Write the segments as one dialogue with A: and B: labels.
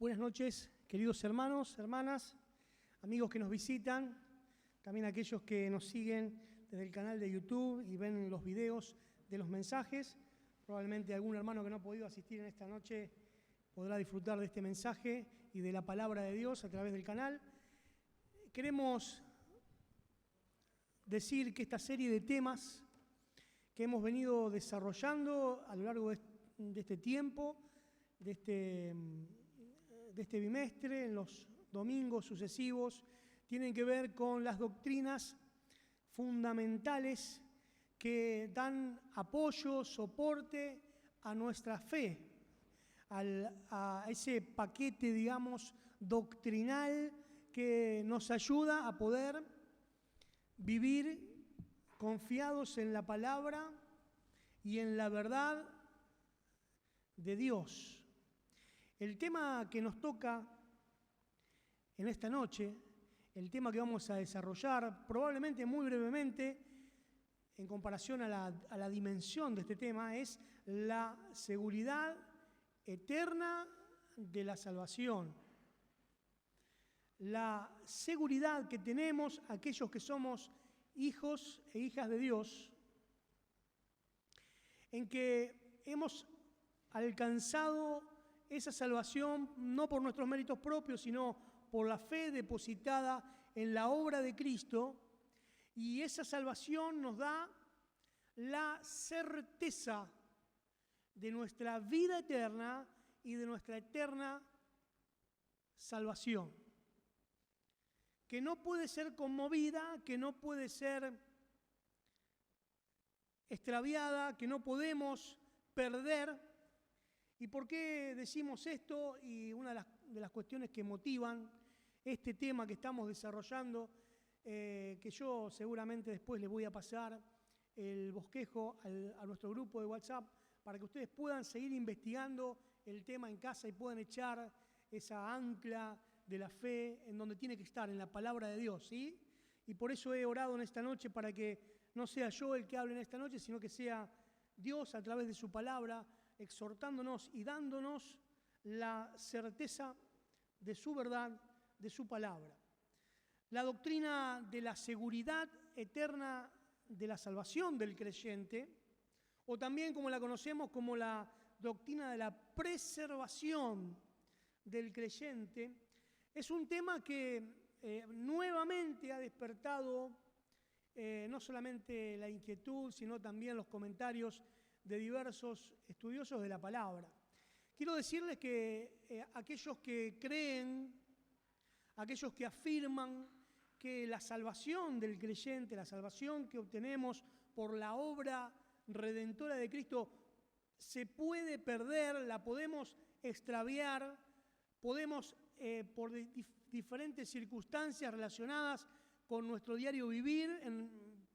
A: Buenas noches, queridos hermanos, hermanas, amigos que nos visitan, también aquellos que nos siguen desde el canal de YouTube y ven los videos de los mensajes. Probablemente algún hermano que no ha podido asistir en esta noche podrá disfrutar de este mensaje y de la palabra de Dios a través del canal. Queremos decir que esta serie de temas que hemos venido desarrollando a lo largo de este tiempo, de este bimestre, en los domingos sucesivos, tienen que ver con las doctrinas fundamentales que dan apoyo, soporte a nuestra fe, a ese paquete, digamos, doctrinal que nos ayuda a poder vivir confiados en la palabra y en la verdad de Dios. El tema que nos toca en esta noche, el tema que vamos a desarrollar, probablemente muy brevemente, en comparación a la dimensión de este tema, es la seguridad eterna de la salvación. La seguridad que tenemos aquellos que somos hijos e hijas de Dios, en que hemos alcanzado esa salvación no por nuestros méritos propios, sino por la fe depositada en la obra de Cristo, y esa salvación nos da la certeza de nuestra vida eterna y de nuestra eterna salvación, que no puede ser conmovida, que no puede ser extraviada, que no podemos perder. ¿Y por qué decimos esto? Y una de las cuestiones que motivan este tema que estamos desarrollando, que yo seguramente después les voy a pasar el bosquejo a nuestro grupo de WhatsApp para que ustedes puedan seguir investigando el tema en casa y puedan echar esa ancla de la fe en donde tiene que estar, en la palabra de Dios, ¿sí? Y por eso he orado en esta noche para que no sea yo el que hable en esta noche, sino que sea Dios a través de su palabra, exhortándonos y dándonos la certeza de su verdad, de su palabra. La doctrina de la seguridad eterna de la salvación del creyente, o también como la conocemos como la doctrina de la preservación del creyente, es un tema que nuevamente ha despertado no solamente la inquietud, sino también los comentarios de diversos estudiosos de la palabra. Quiero decirles que aquellos que creen, aquellos que afirman que la salvación del creyente, la salvación que obtenemos por la obra redentora de Cristo, se puede perder, la podemos extraviar, podemos por diferentes circunstancias relacionadas con nuestro diario vivir,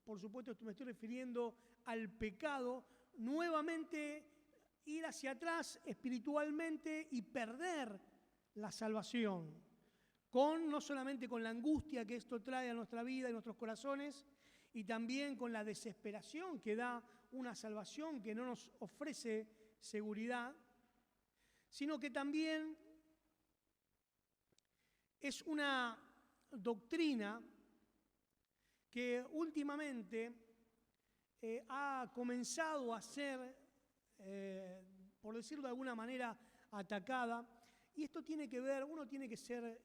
A: por supuesto me estoy refiriendo al pecado, nuevamente ir hacia atrás espiritualmente y perder la salvación, no solamente con la angustia que esto trae a nuestra vida y nuestros corazones, y también con la desesperación que da una salvación que no nos ofrece seguridad, sino que también es una doctrina que últimamente ha comenzado a ser, por decirlo de alguna manera, atacada. Y esto tiene que ver, uno tiene que ser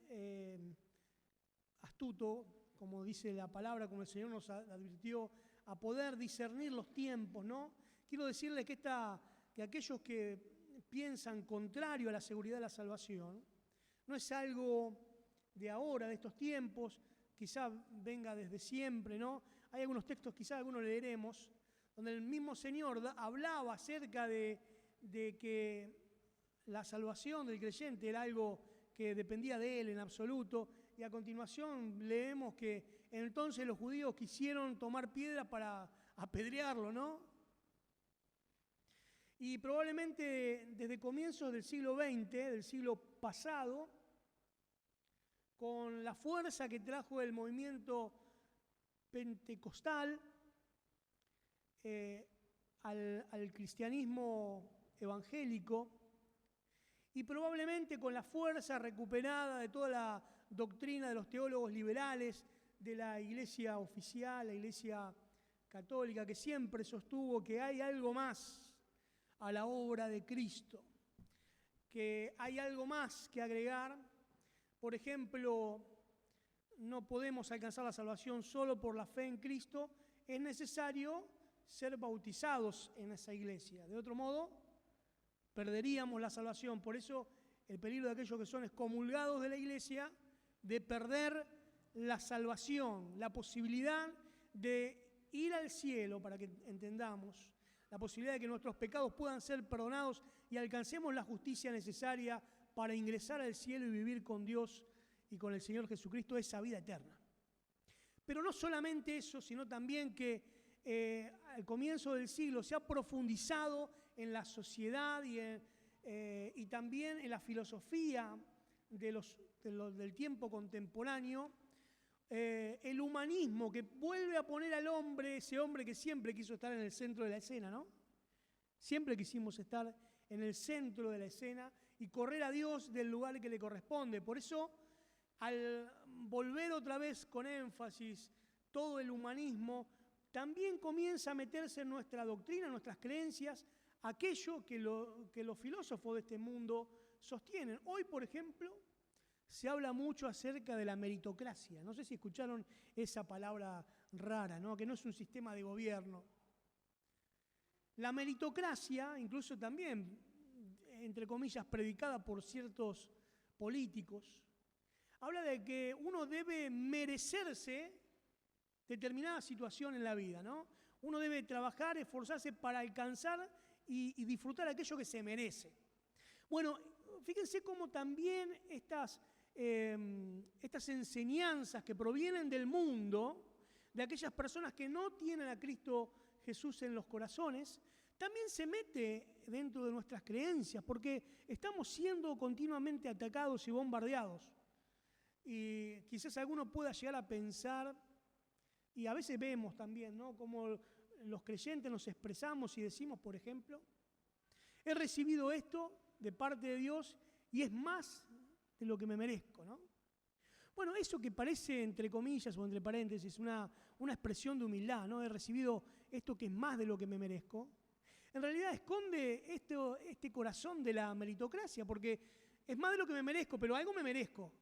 A: astuto, como dice la palabra, como el Señor nos advirtió, a poder discernir los tiempos, ¿no? Quiero decirles que aquellos que piensan contrario a la seguridad de la salvación, no es algo de ahora, de estos tiempos, quizá venga desde siempre, ¿no? Hay algunos textos, quizá algunos leeremos, donde el mismo Señor hablaba acerca de que la salvación del creyente era algo que dependía de Él en absoluto, y a continuación leemos que entonces los judíos quisieron tomar piedra para apedrearlo, ¿no? Y probablemente desde comienzos del siglo XX, del siglo pasado, con la fuerza que trajo el movimiento pentecostal al cristianismo evangélico y probablemente con la fuerza recuperada de toda la doctrina de los teólogos liberales, de la iglesia oficial, la iglesia católica, que siempre sostuvo que hay algo más a la obra de Cristo, que hay algo más que agregar. Por ejemplo, no podemos alcanzar la salvación solo por la fe en Cristo, es necesario ser bautizados en esa iglesia. De otro modo, perderíamos la salvación. Por eso, el peligro de aquellos que son excomulgados de la iglesia, de perder la salvación, la posibilidad de ir al cielo, para que entendamos, la posibilidad de que nuestros pecados puedan ser perdonados y alcancemos la justicia necesaria para ingresar al cielo y vivir con Dios y con el Señor Jesucristo esa vida eterna. Pero no solamente eso, sino también que al comienzo del siglo se ha profundizado en la sociedad y también en la filosofía del tiempo contemporáneo, el humanismo que vuelve a poner al hombre, ese hombre que siempre quiso estar en el centro de la escena, ¿no? Siempre quisimos estar en el centro de la escena y correr a Dios del lugar que le corresponde. Por eso, al volver otra vez con énfasis todo el humanismo, también comienza a meterse en nuestra doctrina, en nuestras creencias, aquello que los filósofos de este mundo sostienen. Hoy, por ejemplo, se habla mucho acerca de la meritocracia. No sé si escucharon esa palabra rara, ¿no? Que no es un sistema de gobierno. La meritocracia, incluso también, entre comillas, predicada por ciertos políticos, habla de que uno debe merecerse determinada situación en la vida, ¿no? Uno debe trabajar, esforzarse para alcanzar y disfrutar aquello que se merece. Bueno, fíjense cómo también estas enseñanzas que provienen del mundo, de aquellas personas que no tienen a Cristo Jesús en los corazones, también se mete dentro de nuestras creencias, porque estamos siendo continuamente atacados y bombardeados. Y quizás alguno pueda llegar a pensar, y a veces vemos también, ¿no?, como los creyentes nos expresamos y decimos, por ejemplo, he recibido esto de parte de Dios y es más de lo que me merezco, ¿no? Bueno, eso que parece, entre comillas o entre paréntesis, una expresión de humildad, ¿no? He recibido esto que es más de lo que me merezco. En realidad esconde este corazón de la meritocracia, porque es más de lo que me merezco, pero algo me merezco.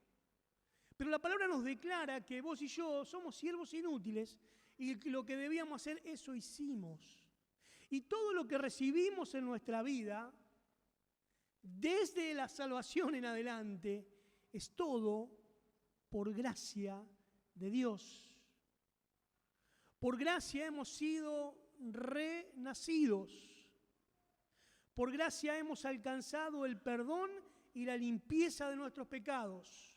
A: Pero la palabra nos declara que vos y yo somos siervos inútiles y lo que debíamos hacer, eso hicimos. Y todo lo que recibimos en nuestra vida, desde la salvación en adelante, es todo por gracia de Dios. Por gracia hemos sido renacidos. Por gracia hemos alcanzado el perdón y la limpieza de nuestros pecados.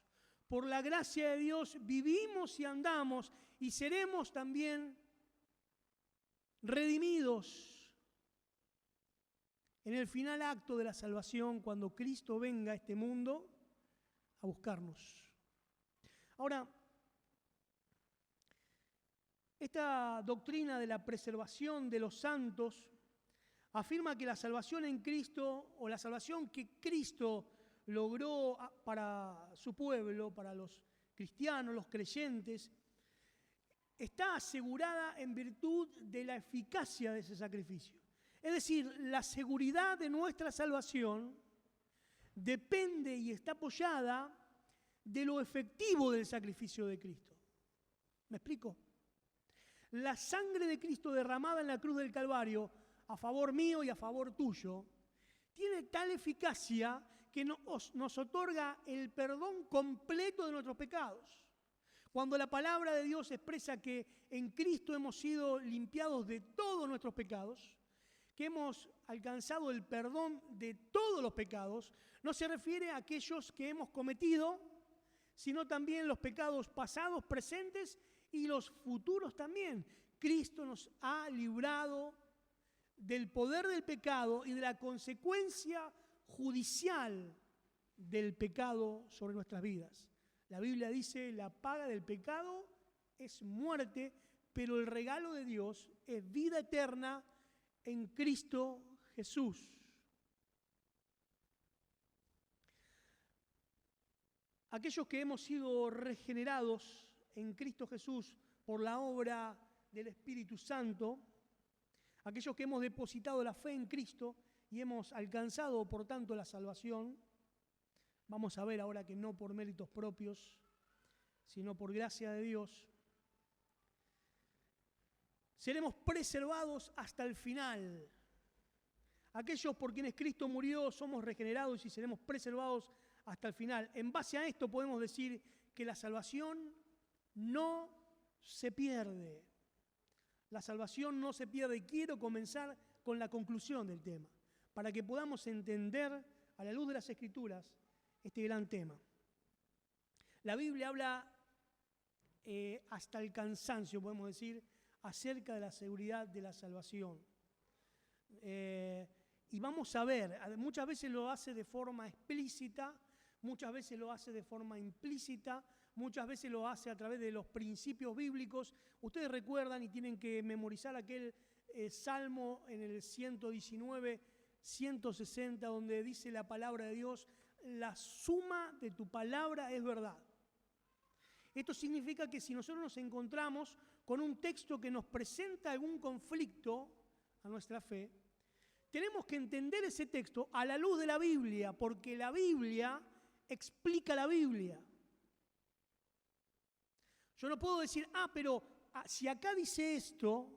A: Por la gracia de Dios vivimos y andamos y seremos también redimidos en el final acto de la salvación cuando Cristo venga a este mundo a buscarnos. Ahora, esta doctrina de la preservación de los santos afirma que la salvación en Cristo, o la salvación que Cristo logró para su pueblo, para los cristianos, los creyentes, está asegurada en virtud de la eficacia de ese sacrificio. Es decir, la seguridad de nuestra salvación depende y está apoyada de lo efectivo del sacrificio de Cristo. ¿Me explico? La sangre de Cristo derramada en la cruz del Calvario a favor mío y a favor tuyo tiene tal eficacia que nos otorga el perdón completo de nuestros pecados. Cuando la palabra de Dios expresa que en Cristo hemos sido limpiados de todos nuestros pecados, que hemos alcanzado el perdón de todos los pecados, no se refiere a aquellos que hemos cometido, sino también los pecados pasados, presentes y los futuros también. Cristo nos ha librado del poder del pecado y de la consecuencia judicial del pecado sobre nuestras vidas. La Biblia dice, la paga del pecado es muerte, pero el regalo de Dios es vida eterna en Cristo Jesús. aquellos que hemos sido regenerados en Cristo Jesús por la obra del Espíritu Santo, aquellos que hemos depositado la fe en Cristo y hemos alcanzado, por tanto, la salvación, vamos a ver ahora que no por méritos propios, sino por gracia de Dios, seremos preservados hasta el final. Aquellos por quienes Cristo murió somos regenerados y seremos preservados hasta el final. En base a esto podemos decir que la salvación no se pierde. La salvación no se pierde. Y quiero comenzar con la conclusión del tema, para que podamos entender a la luz de las Escrituras este gran tema. La Biblia habla hasta el cansancio, podemos decir, acerca de la seguridad de la salvación. Y vamos a ver, muchas veces lo hace de forma explícita, muchas veces lo hace de forma implícita, muchas veces lo hace a través de los principios bíblicos. Ustedes recuerdan y tienen que memorizar aquel salmo en el 119, 160, donde dice la palabra de Dios: la suma de tu palabra es verdad. Esto significa que si nosotros nos encontramos con un texto que nos presenta algún conflicto a nuestra fe, tenemos que entender ese texto a la luz de la Biblia, porque la Biblia explica la Biblia. Yo no puedo decir, pero si acá dice esto,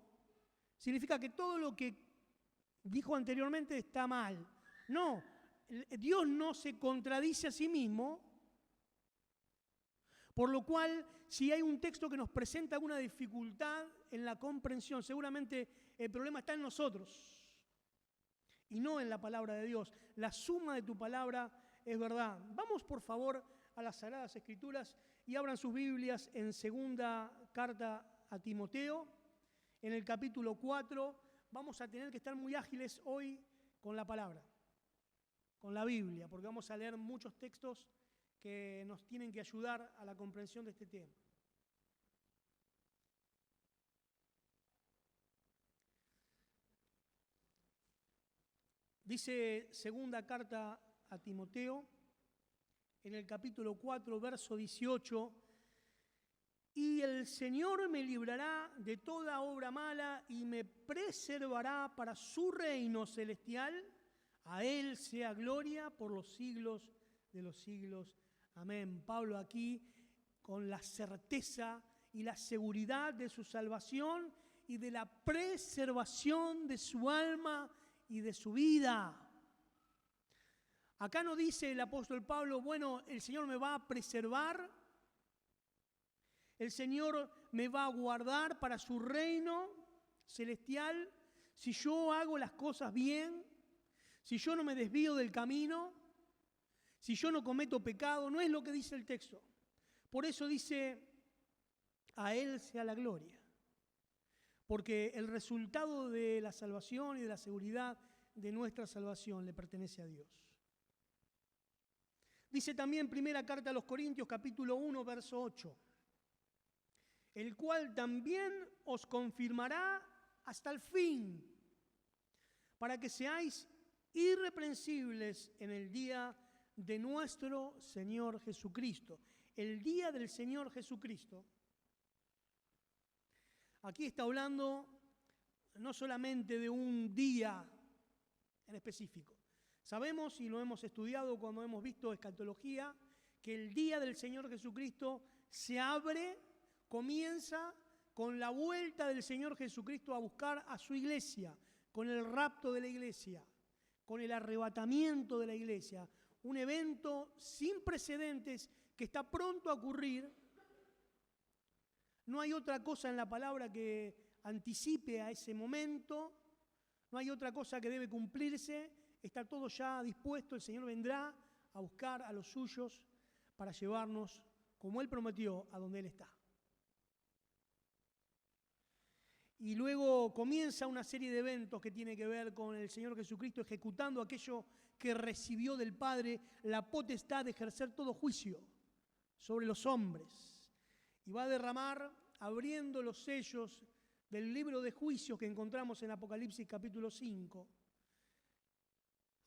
A: significa que todo lo que dijo anteriormente está mal. No, Dios no se contradice a sí mismo, por lo cual, si hay un texto que nos presenta alguna dificultad en la comprensión, seguramente el problema está en nosotros y no en la palabra de Dios. La suma de tu palabra es verdad. Vamos, por favor, a las Sagradas Escrituras y abran sus Biblias en segunda carta a Timoteo, en el capítulo 4. Vamos a tener que estar muy ágiles hoy con la palabra, con la Biblia, porque vamos a leer muchos textos que nos tienen que ayudar a la comprensión de este tema. Dice segunda carta a Timoteo, en el capítulo 4, verso 18, y el Señor me librará de toda obra mala y me preservará para su reino celestial. A Él sea gloria por los siglos de los siglos. Amén. Pablo aquí con la certeza y la seguridad de su salvación y de la preservación de su alma y de su vida. Acá no dice el apóstol Pablo, bueno, el Señor me va a preservar, el Señor me va a guardar para su reino celestial si yo hago las cosas bien, si yo no me desvío del camino, si yo no cometo pecado. No es lo que dice el texto. Por eso dice, a Él sea la gloria. Porque el resultado de la salvación y de la seguridad de nuestra salvación le pertenece a Dios. Dice también primera carta a los Corintios, capítulo 1, verso 8, el cual también os confirmará hasta el fin, para que seáis irreprensibles en el día de nuestro Señor Jesucristo. El día del Señor Jesucristo. Aquí está hablando no solamente de un día en específico. Sabemos, y lo hemos estudiado cuando hemos visto escatología, que el día del Señor Jesucristo se abre, comienza con la vuelta del Señor Jesucristo a buscar a su iglesia, con el rapto de la iglesia, con el arrebatamiento de la iglesia. Un evento sin precedentes que está pronto a ocurrir. No hay otra cosa en la palabra que anticipe a ese momento. No hay otra cosa que debe cumplirse. Está todo ya dispuesto. El Señor vendrá a buscar a los suyos para llevarnos, como Él prometió, a donde Él está. Y luego comienza una serie de eventos que tiene que ver con el Señor Jesucristo ejecutando aquello que recibió del Padre, la potestad de ejercer todo juicio sobre los hombres. Y va a derramar, abriendo los sellos del libro de juicios que encontramos en Apocalipsis capítulo 5,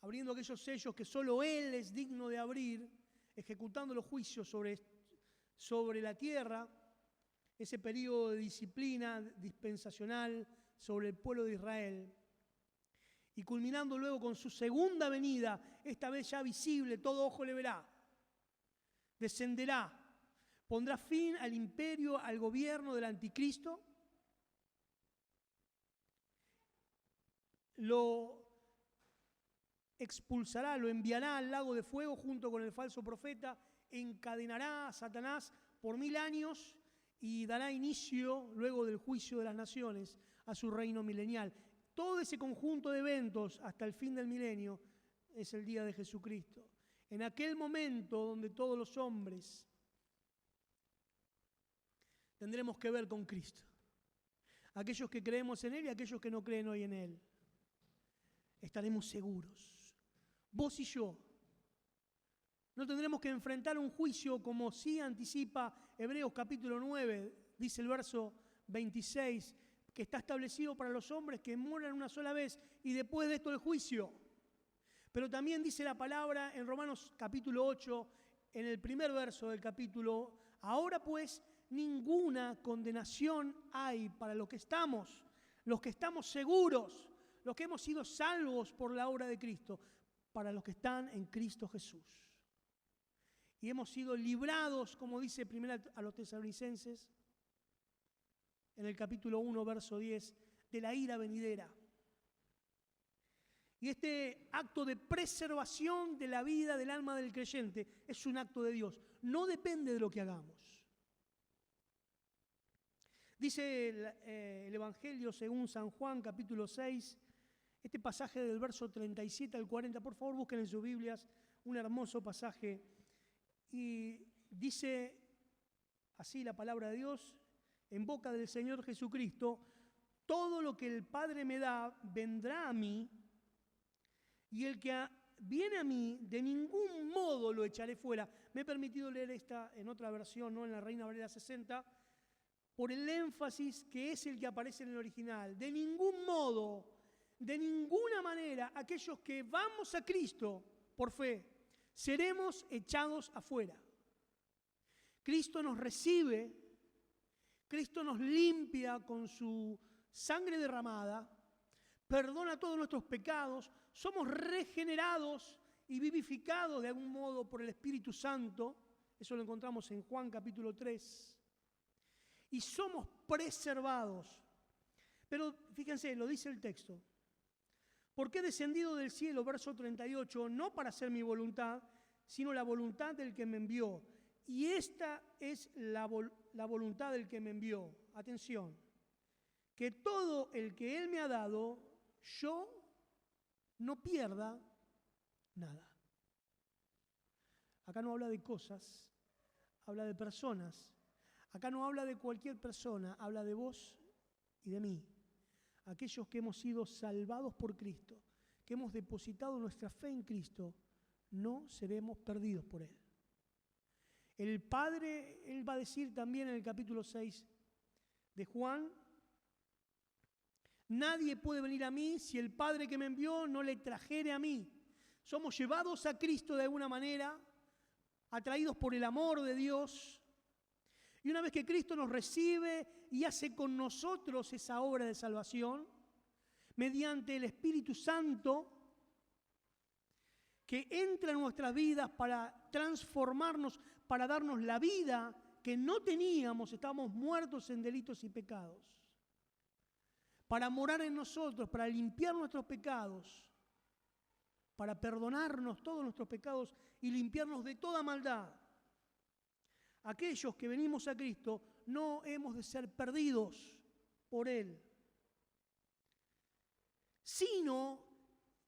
A: abriendo aquellos sellos que solo Él es digno de abrir, ejecutando los juicios sobre la tierra, ese periodo de disciplina dispensacional sobre el pueblo de Israel, y culminando luego con su segunda venida, esta vez ya visible, todo ojo le verá, descenderá, pondrá fin al imperio, al gobierno del anticristo, lo expulsará, lo enviará al lago de fuego junto con el falso profeta, encadenará a Satanás por 1000 años y dará inicio, luego del juicio de las naciones, a su reino milenial. Todo ese conjunto de eventos hasta el fin del milenio es el día de Jesucristo. En aquel momento donde todos los hombres tendremos que ver con Cristo. Aquellos que creemos en Él y aquellos que no creen hoy en Él. Estaremos seguros. Vos y yo no tendremos que enfrentar un juicio como sí anticipa Hebreos capítulo 9, dice el verso 26, que está establecido para los hombres que mueran una sola vez y después de esto el juicio. Pero también dice la palabra en Romanos capítulo 8, en el primer verso del capítulo, ahora pues ninguna condenación hay para los que estamos seguros, los que hemos sido salvos por la obra de Cristo, para los que están en Cristo Jesús. Y hemos sido librados, como dice primero a los tesalonicenses, en el capítulo 1, verso 10, de la ira venidera. Y este acto de preservación de la vida del alma del creyente es un acto de Dios. No depende de lo que hagamos. Dice el Evangelio según San Juan, capítulo 6, este pasaje del verso 37 al 40. Por favor, busquen en sus Biblias un hermoso pasaje. Y dice así la palabra de Dios, en boca del Señor Jesucristo: todo lo que el Padre me da vendrá a mí, y el que viene a mí de ningún modo lo echaré fuera. Me he permitido leer esta en otra versión, no en la Reina Valera 60, por el énfasis que es el que aparece en el original. De ningún modo, de ninguna manera, aquellos que vamos a Cristo por fe, seremos echados afuera. Cristo nos recibe, Cristo nos limpia con su sangre derramada, perdona todos nuestros pecados, somos regenerados y vivificados de algún modo por el Espíritu Santo. Eso lo encontramos en Juan capítulo 3. Y somos preservados. Pero fíjense, lo dice el texto. Porque he descendido del cielo, verso 38, no para hacer mi voluntad, sino la voluntad del que me envió. Y esta es la voluntad del que me envió. Atención. Que todo el que Él me ha dado, yo no pierda nada. Acá no habla de cosas, habla de personas. Acá no habla de cualquier persona, habla de vos y de mí. Aquellos que hemos sido salvados por Cristo, que hemos depositado nuestra fe en Cristo, no seremos perdidos por Él. El Padre, Él va a decir también en el capítulo 6 de Juan: nadie puede venir a mí si el Padre que me envió no le trajere a mí. Somos llevados a Cristo de alguna manera, atraídos por el amor de Dios. Y una vez que Cristo nos recibe y hace con nosotros esa obra de salvación, mediante el Espíritu Santo, que entra en nuestras vidas para transformarnos, para darnos la vida que no teníamos, estábamos muertos en delitos y pecados, para morar en nosotros, para limpiar nuestros pecados, para perdonarnos todos nuestros pecados y limpiarnos de toda maldad. Aquellos que venimos a Cristo no hemos de ser perdidos por Él, sino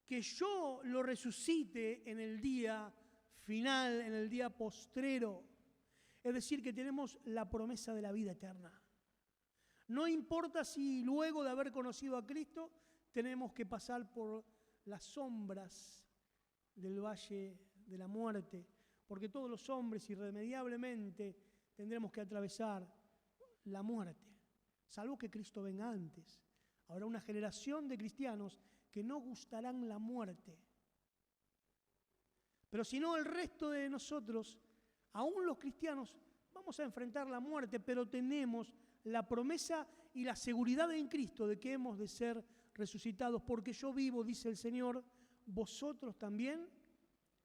A: que yo lo resucite en el día final, en el día postrero. Es decir, que tenemos la promesa de la vida eterna. No importa si luego de haber conocido a Cristo tenemos que pasar por las sombras del valle de la muerte, porque todos los hombres irremediablemente tendremos que atravesar la muerte, salvo que Cristo venga antes. Habrá una generación de cristianos que no gustarán la muerte. Pero si no, el resto de nosotros Aún los cristianos vamos a enfrentar la muerte, pero tenemos la promesa y la seguridad en Cristo de que hemos de ser resucitados, porque yo vivo, dice el Señor, vosotros también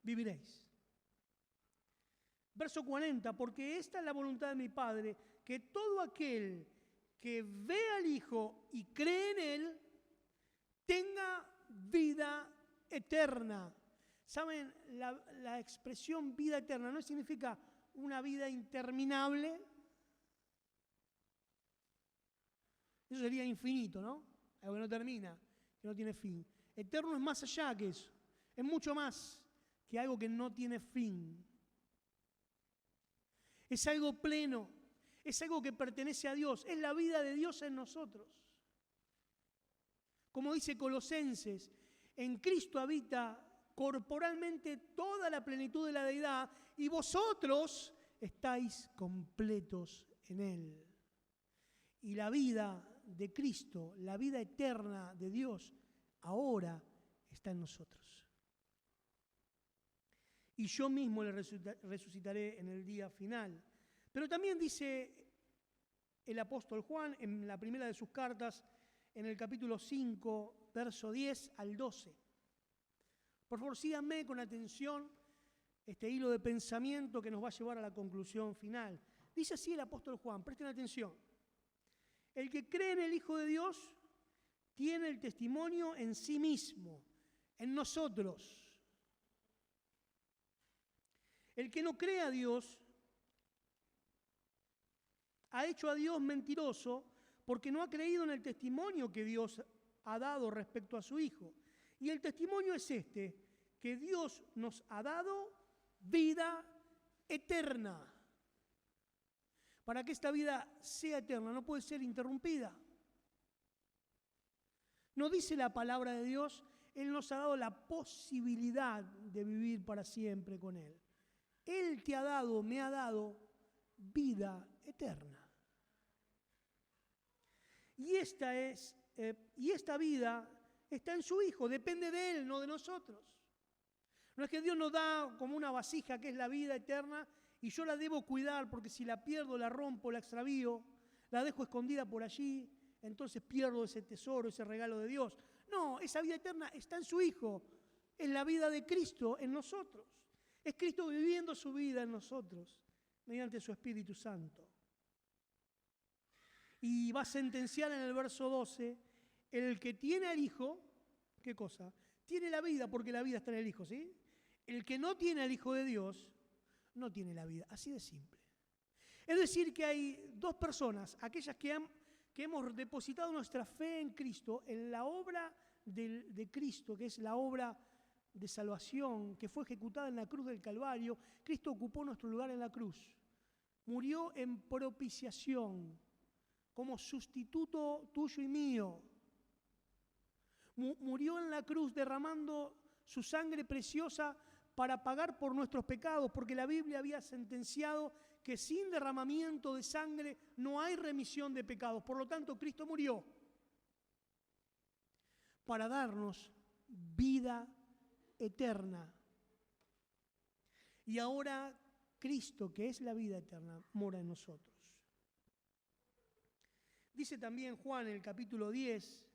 A: viviréis. Verso 40, porque esta es la voluntad de mi Padre, que todo aquel que ve al Hijo y cree en Él, tenga vida eterna. ¿Saben? La expresión vida eterna no significa una vida interminable. Eso sería infinito, ¿no? Algo que no termina, que no tiene fin. Eterno es más allá que eso. Es mucho más que algo que no tiene fin. Es algo pleno. Es algo que pertenece a Dios. Es la vida de Dios en nosotros. Como dice Colosenses, en Cristo habita corporalmente toda la plenitud de la deidad y vosotros estáis completos en Él. Y la vida de Cristo, la vida eterna de Dios, ahora está en nosotros. Y yo mismo le resucitaré en el día final. Pero también dice el apóstol Juan en la primera de sus cartas, en el capítulo 5, verso 10 al 12. Por favor, síganme con atención este hilo de pensamiento que nos va a llevar a la conclusión final. Dice así el apóstol Juan, presten atención. El que cree en el Hijo de Dios tiene el testimonio en sí mismo, en nosotros. El que no cree a Dios ha hecho a Dios mentiroso porque no ha creído en el testimonio que Dios ha dado respecto a su Hijo. Y el testimonio es este, que Dios nos ha dado vida eterna. Para que esta vida sea eterna, no puede ser interrumpida. ¿No dice la palabra de Dios? Él nos ha dado la posibilidad de vivir para siempre con Él. Él te ha dado, me ha dado vida eterna. Y esta vida está en su Hijo, depende de Él, no de nosotros. No es que Dios nos da como una vasija que es la vida eterna y yo la debo cuidar porque si la pierdo, la rompo, la extravío, la dejo escondida por allí, entonces pierdo ese tesoro, ese regalo de Dios. No, esa vida eterna está en su Hijo, es la vida de Cristo en nosotros. Es Cristo viviendo su vida en nosotros mediante su Espíritu Santo. Y va a sentenciar en el verso 12, el que tiene al Hijo, ¿qué cosa? Tiene la vida porque la vida está en el Hijo, ¿sí? El que no tiene al Hijo de Dios, no tiene la vida, así de simple. Es decir, que hay dos personas, aquellas que hemos depositado nuestra fe en Cristo, en la obra de Cristo, que es la obra de salvación, que fue ejecutada en la cruz del Calvario. Cristo ocupó nuestro lugar en la cruz. Murió en propiciación, como sustituto tuyo y mío. Murió en la cruz derramando su sangre preciosa para pagar por nuestros pecados, porque la Biblia había sentenciado que sin derramamiento de sangre no hay remisión de pecados. Por lo tanto, Cristo murió para darnos vida eterna. Y ahora Cristo, que es la vida eterna, mora en nosotros. Dice también Juan en el capítulo 10,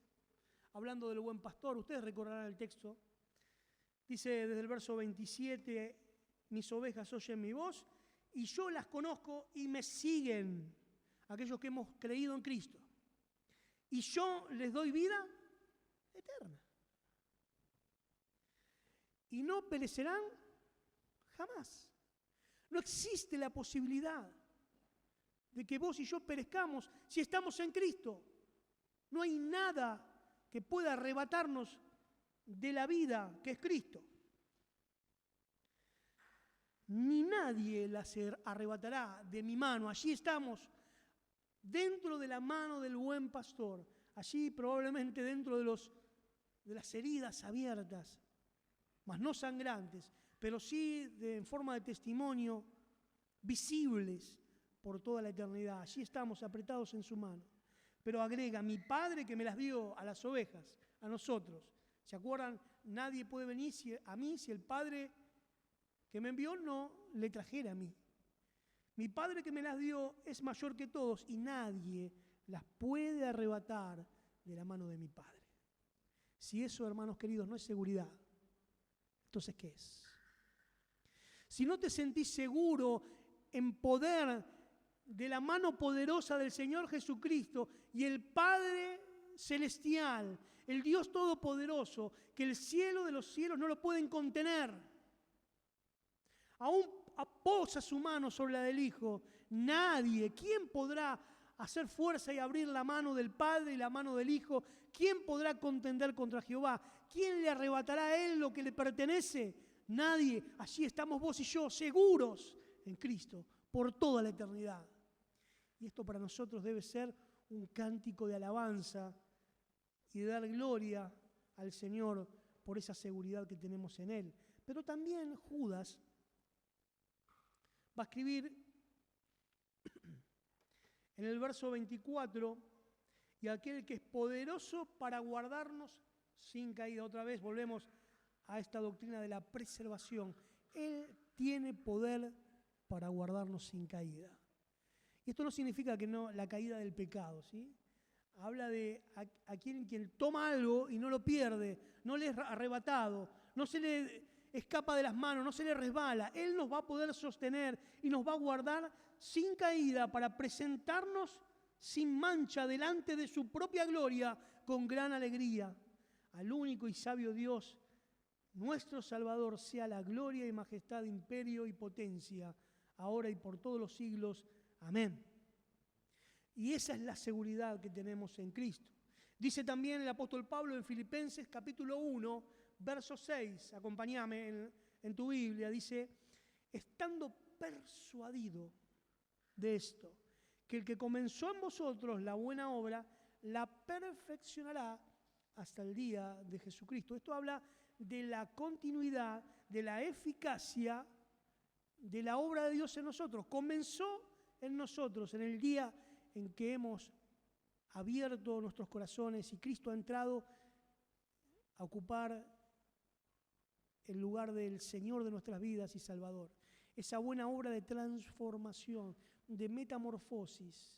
A: hablando del buen pastor, ustedes recordarán el texto, dice desde el verso 27, mis ovejas oyen mi voz y yo las conozco y me siguen, aquellos que hemos creído en Cristo. Y yo les doy vida eterna. Y no perecerán jamás. No existe la posibilidad de que vos y yo perezcamos si estamos en Cristo. No hay nada que pueda arrebatarnos de la vida que es Cristo. Ni nadie las arrebatará de mi mano. Allí estamos, dentro de la mano del buen pastor. Allí probablemente dentro de las heridas abiertas, mas no sangrantes, pero sí en forma de testimonio, visibles por toda la eternidad. Allí estamos apretados en su mano. Pero agrega, mi Padre que me las dio a las ovejas, a nosotros. ¿Se acuerdan? Nadie puede venir a mí si el Padre que me envió no le trajera a mí. Mi Padre que me las dio es mayor que todos y nadie las puede arrebatar de la mano de mi Padre. Si eso, hermanos queridos, no es seguridad, entonces ¿qué es? Si no te sentís seguro en poder de la mano poderosa del Señor Jesucristo y el Padre Celestial, el Dios Todopoderoso, que el cielo de los cielos no lo pueden contener, aún posa su mano sobre la del Hijo, nadie, ¿quién podrá hacer fuerza y abrir la mano del Padre y la mano del Hijo? ¿Quién podrá contender contra Jehová? ¿Quién le arrebatará a él lo que le pertenece? Nadie. Allí estamos vos y yo, seguros en Cristo, por toda la eternidad. Y esto para nosotros debe ser un cántico de alabanza y de dar gloria al Señor por esa seguridad que tenemos en Él. Pero también Judas va a escribir en el verso 24, y aquel que es poderoso para guardarnos sin caída. Otra vez volvemos a esta doctrina de la preservación. Él tiene poder para guardarnos sin caída. Y esto no significa que no la caída del pecado, ¿sí? Habla de a quien toma algo y no lo pierde, no le es arrebatado, no se le escapa de las manos, no se le resbala. Él nos va a poder sostener y nos va a guardar sin caída para presentarnos sin mancha delante de su propia gloria con gran alegría. Al único y sabio Dios, nuestro Salvador, sea la gloria y majestad, imperio y potencia, ahora y por todos los siglos. Amén. Y esa es la seguridad que tenemos en Cristo. Dice también el apóstol Pablo en Filipenses capítulo 1, verso 6, acompáñame en tu Biblia, dice, estando persuadido de esto, que el que comenzó en vosotros la buena obra, la perfeccionará hasta el día de Jesucristo. Esto habla de la continuidad, de la eficacia de la obra de Dios en nosotros. Comenzó en nosotros en el día en que hemos abierto nuestros corazones y Cristo ha entrado a ocupar el lugar del Señor de nuestras vidas y Salvador. Esa buena obra de transformación, de metamorfosis,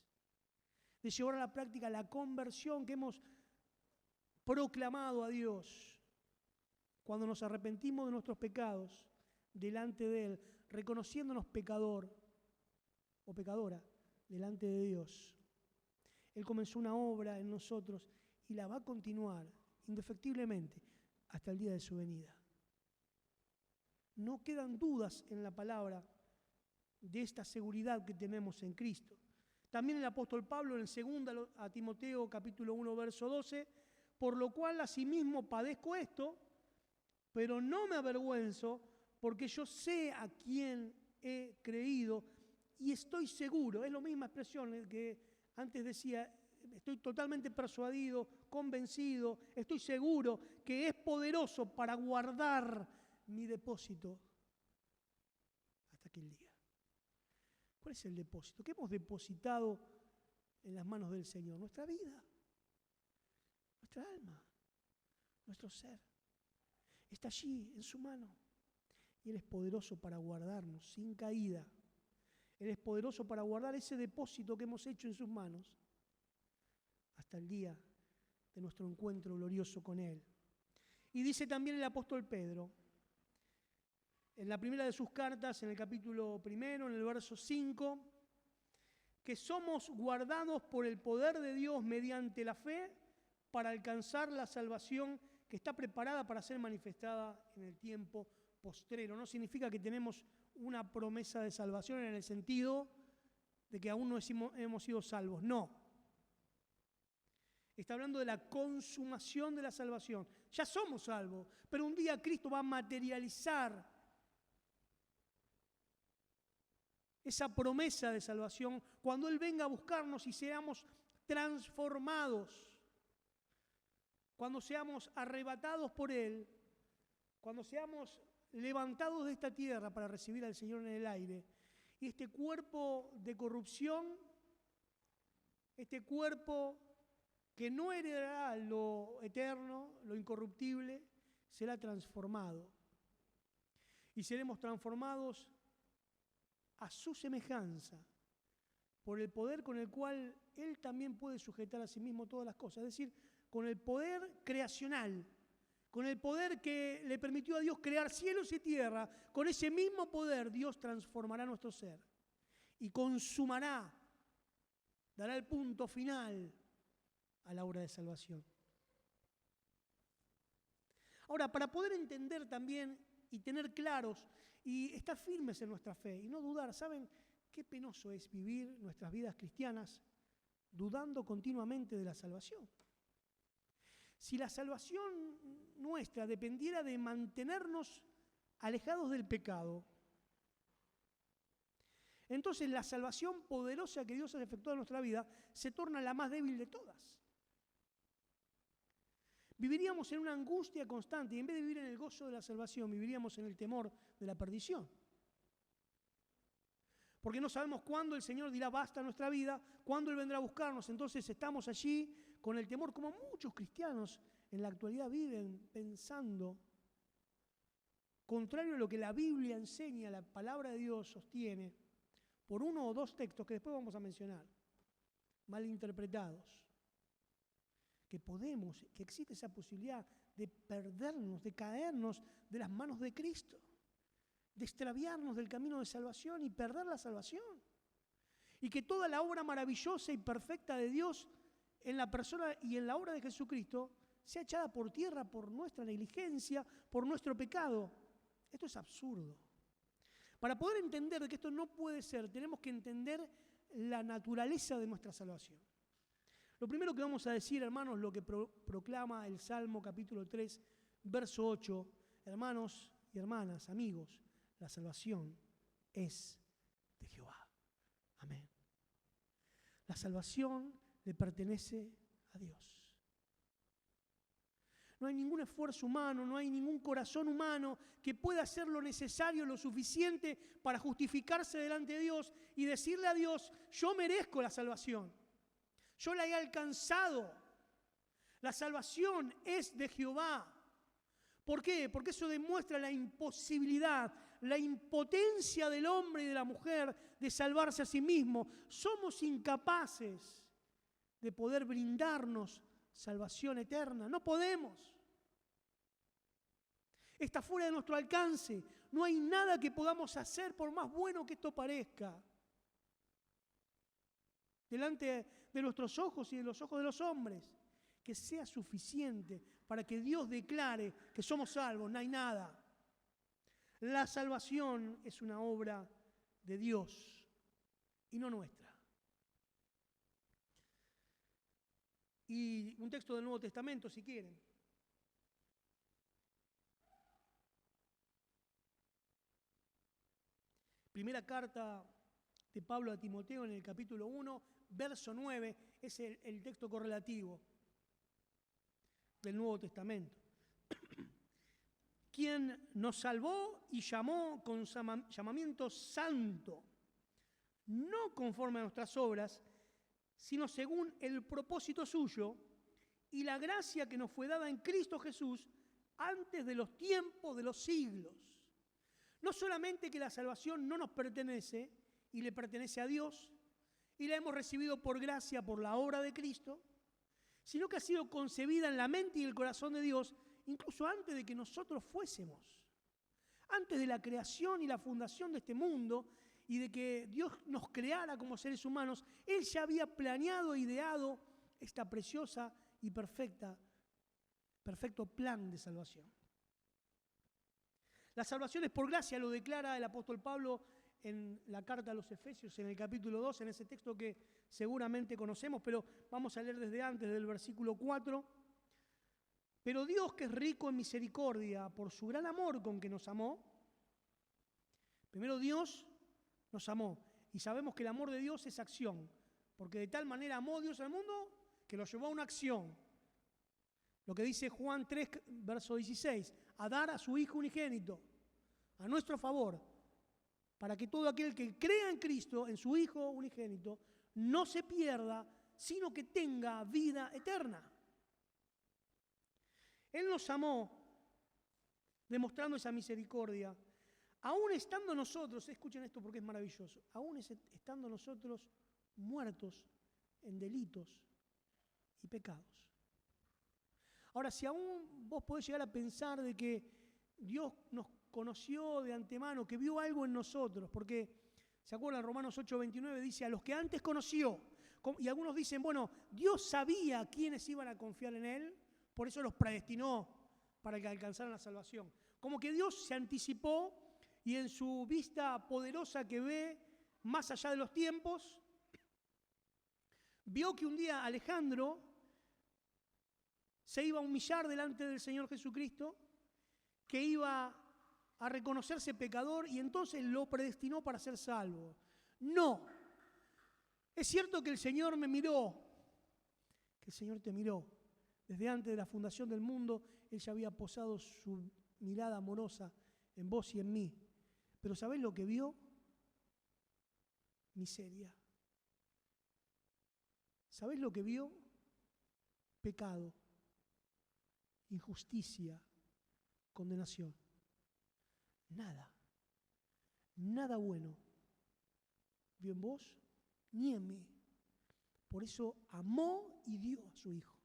A: de llevar a la práctica la conversión que hemos proclamado a Dios cuando nos arrepentimos de nuestros pecados delante de Él, reconociéndonos pecador o pecadora delante de Dios. Él comenzó una obra en nosotros y la va a continuar indefectiblemente hasta el día de su venida. No quedan dudas en la palabra de esta seguridad que tenemos en Cristo. También el apóstol Pablo en 2 a Timoteo capítulo 1 verso 12, por lo cual asimismo padezco esto, pero no me avergüenzo, porque yo sé a quién he creído y estoy seguro, es la misma expresión que antes decía, estoy totalmente persuadido, convencido, estoy seguro que es poderoso para guardar mi depósito hasta aquel día. ¿Cuál es el depósito? ¿Qué hemos depositado en las manos del Señor? Nuestra vida, nuestra alma, nuestro ser. Está allí en su mano. Y Él es poderoso para guardarnos sin caída. Él es poderoso para guardar ese depósito que hemos hecho en sus manos hasta el día de nuestro encuentro glorioso con Él. Y dice también el apóstol Pedro, en la primera de sus cartas, en el capítulo 1, en el verso 5, que somos guardados por el poder de Dios mediante la fe para alcanzar la salvación que está preparada para ser manifestada en el tiempo postrero. No significa que tenemos una promesa de salvación en el sentido de que aún no hemos sido salvos. No. Está hablando de la consumación de la salvación. Ya somos salvos, pero un día Cristo va a materializar esa promesa de salvación cuando Él venga a buscarnos y seamos transformados, cuando seamos arrebatados por Él, cuando seamos levantados de esta tierra para recibir al Señor en el aire, y este cuerpo de corrupción, este cuerpo que no heredará lo eterno, lo incorruptible, será transformado. Y seremos transformados a su semejanza, por el poder con el cual Él también puede sujetar a sí mismo todas las cosas. Es decir, con el poder creacional, con el poder que le permitió a Dios crear cielos y tierra, con ese mismo poder Dios transformará nuestro ser y consumará, dará el punto final a la obra de salvación. Ahora, para poder entender también y tener claros y estar firmes en nuestra fe y no dudar, ¿saben qué penoso es vivir nuestras vidas cristianas dudando continuamente de la salvación? Si la salvación nuestra dependiera de mantenernos alejados del pecado, entonces la salvación poderosa que Dios ha efectuado en nuestra vida se torna la más débil de todas. Viviríamos en una angustia constante y en vez de vivir en el gozo de la salvación, viviríamos en el temor de la perdición. Porque no sabemos cuándo el Señor dirá basta a nuestra vida, cuándo Él vendrá a buscarnos. Entonces estamos allí con el temor, como muchos cristianos en la actualidad viven pensando, contrario a lo que la Biblia enseña, la palabra de Dios sostiene, por uno o dos textos que después vamos a mencionar, malinterpretados. Que existe esa posibilidad de perdernos, de caernos de las manos de Cristo, de extraviarnos del camino de salvación y perder la salvación. Y que toda la obra maravillosa y perfecta de Dios en la persona y en la obra de Jesucristo sea echada por tierra por nuestra negligencia, por nuestro pecado. Esto es absurdo. Para poder entender que esto no puede ser, tenemos que entender la naturaleza de nuestra salvación. Lo primero que vamos a decir, hermanos, lo que proclama el Salmo capítulo 3, verso 8. Hermanos y hermanas, amigos, la salvación es de Jehová. Amén. La salvación le pertenece a Dios. No hay ningún esfuerzo humano, no hay ningún corazón humano que pueda hacer lo necesario, lo suficiente para justificarse delante de Dios y decirle a Dios, yo merezco la salvación. Yo la he alcanzado. La salvación es de Jehová. ¿Por qué? Porque eso demuestra la imposibilidad, la impotencia del hombre y de la mujer de salvarse a sí mismo. Somos incapaces de poder brindarnos salvación eterna. No podemos. Está fuera de nuestro alcance. No hay nada que podamos hacer por más bueno que esto parezca. Delante de nuestros ojos y de los ojos de los hombres, que sea suficiente para que Dios declare que somos salvos. No hay nada. La salvación es una obra de Dios y no nuestra. Y un texto del Nuevo Testamento, si quieren. Primera carta de Pablo a Timoteo en el capítulo 1, verso 9, es el texto correlativo del Nuevo Testamento. Quien nos salvó y llamó con llamamiento santo, no conforme a nuestras obras, sino según el propósito suyo y la gracia que nos fue dada en Cristo Jesús antes de los tiempos de los siglos. No solamente que la salvación no nos pertenece y le pertenece a Dios, y la hemos recibido por gracia, por la obra de Cristo, sino que ha sido concebida en la mente y el corazón de Dios, incluso antes de que nosotros fuésemos. Antes de la creación y la fundación de este mundo, y de que Dios nos creara como seres humanos, Él ya había planeado e ideado esta preciosa y perfecto plan de salvación. La salvación es por gracia, lo declara el apóstol Pablo en la carta a los Efesios, en el capítulo 2, en ese texto que seguramente conocemos, pero vamos a leer desde antes, del versículo 4. Pero Dios, que es rico en misericordia, por su gran amor con que nos amó, primero Dios nos amó, y sabemos que el amor de Dios es acción, porque de tal manera amó Dios al mundo que lo llevó a una acción. Lo que dice Juan 3, verso 16, a dar a su Hijo unigénito, a nuestro favor, para que todo aquel que crea en Cristo, en su Hijo unigénito, no se pierda, sino que tenga vida eterna. Él nos amó, demostrando esa misericordia, aún estando nosotros, escuchen esto porque es maravilloso, aún estando nosotros muertos en delitos y pecados. Ahora, si aún vos podés llegar a pensar de que Dios nos conoció de antemano, que vio algo en nosotros, porque, ¿se acuerdan? Romanos 8:29 dice, a los que antes conoció, y algunos dicen, bueno, Dios sabía quiénes iban a confiar en Él, por eso los predestinó para que alcanzaran la salvación. Como que Dios se anticipó y en su vista poderosa que ve más allá de los tiempos, vio que un día Alejandro se iba a humillar delante del Señor Jesucristo, que iba a reconocerse pecador y entonces lo predestinó para ser salvo. No. Es cierto que el Señor me miró, que el Señor te miró. Desde antes de la fundación del mundo, Él ya había posado su mirada amorosa en vos y en mí. Pero ¿sabés lo que vio? Miseria. ¿Sabés lo que vio? Pecado, injusticia, condenación. Nada bueno vio en vos ni en mí. Por eso amó y dio a su Hijo.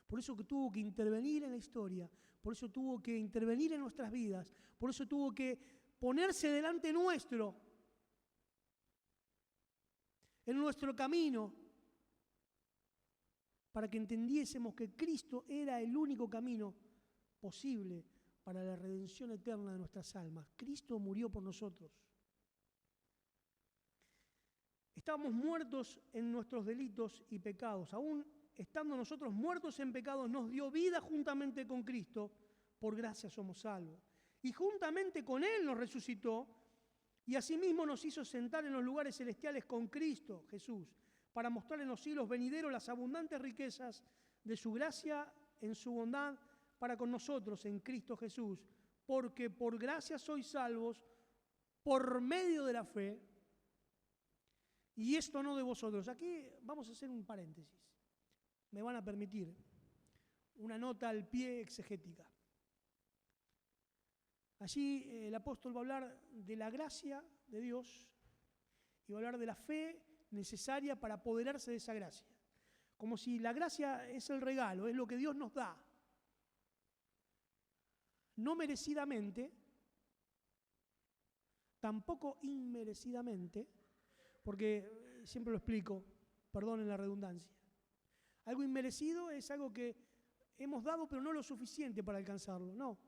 A: Por eso que tuvo que intervenir en la historia, por eso tuvo que intervenir en nuestras vidas, por eso tuvo que ponerse delante nuestro, en nuestro camino, para que entendiésemos que Cristo era el único camino posible para la redención eterna de nuestras almas. Cristo murió por nosotros. Estábamos muertos en nuestros delitos y pecados. Aún estando nosotros muertos en pecados, nos dio vida juntamente con Cristo. Por gracia somos salvos. Y juntamente con Él nos resucitó y asimismo nos hizo sentar en los lugares celestiales con Cristo Jesús, para mostrar en los siglos venideros las abundantes riquezas de su gracia en su bondad para con nosotros en Cristo Jesús. Porque por gracia sois salvos por medio de la fe, y esto no de vosotros. Aquí vamos a hacer un paréntesis. Me van a permitir una nota al pie exegética. Allí el apóstol va a hablar de la gracia de Dios y va a hablar de la fe necesaria para apoderarse de esa gracia. Como si la gracia es el regalo, es lo que Dios nos da. No merecidamente, tampoco inmerecidamente, porque siempre lo explico, perdonen la redundancia. Algo inmerecido es algo que hemos dado pero no lo suficiente para alcanzarlo. No,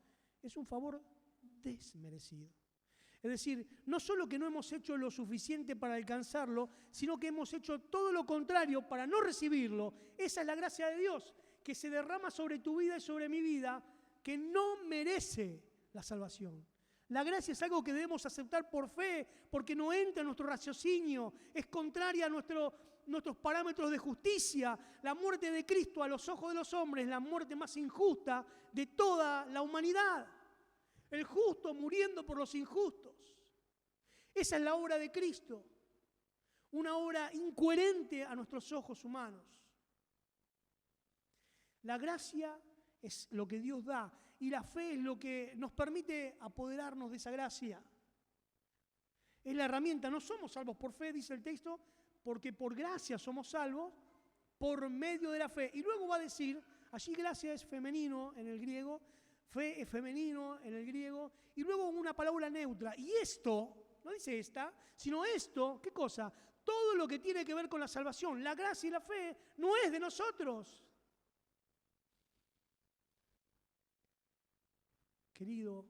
A: es un favor desmerecido. Es decir, no solo que no hemos hecho lo suficiente para alcanzarlo, sino que hemos hecho todo lo contrario para no recibirlo. Esa es la gracia de Dios, que se derrama sobre tu vida y sobre mi vida, que no merece la salvación. La gracia es algo que debemos aceptar por fe, porque no entra en nuestro raciocinio, es contraria a nuestros parámetros de justicia. La muerte de Cristo a los ojos de los hombres es la muerte más injusta de toda la humanidad. El justo muriendo por los injustos. Esa es la obra de Cristo. Una obra incoherente a nuestros ojos humanos. La gracia es lo que Dios da y la fe es lo que nos permite apoderarnos de esa gracia. Es la herramienta. No somos salvos por fe, dice el texto, porque por gracia somos salvos por medio de la fe. Y luego va a decir, allí gracia es femenino en el griego, fe es femenino en el griego, y luego una palabra neutra. Y esto, no dice esta, sino esto, ¿qué cosa? Todo lo que tiene que ver con la salvación, la gracia y la fe, no es de nosotros. Querido,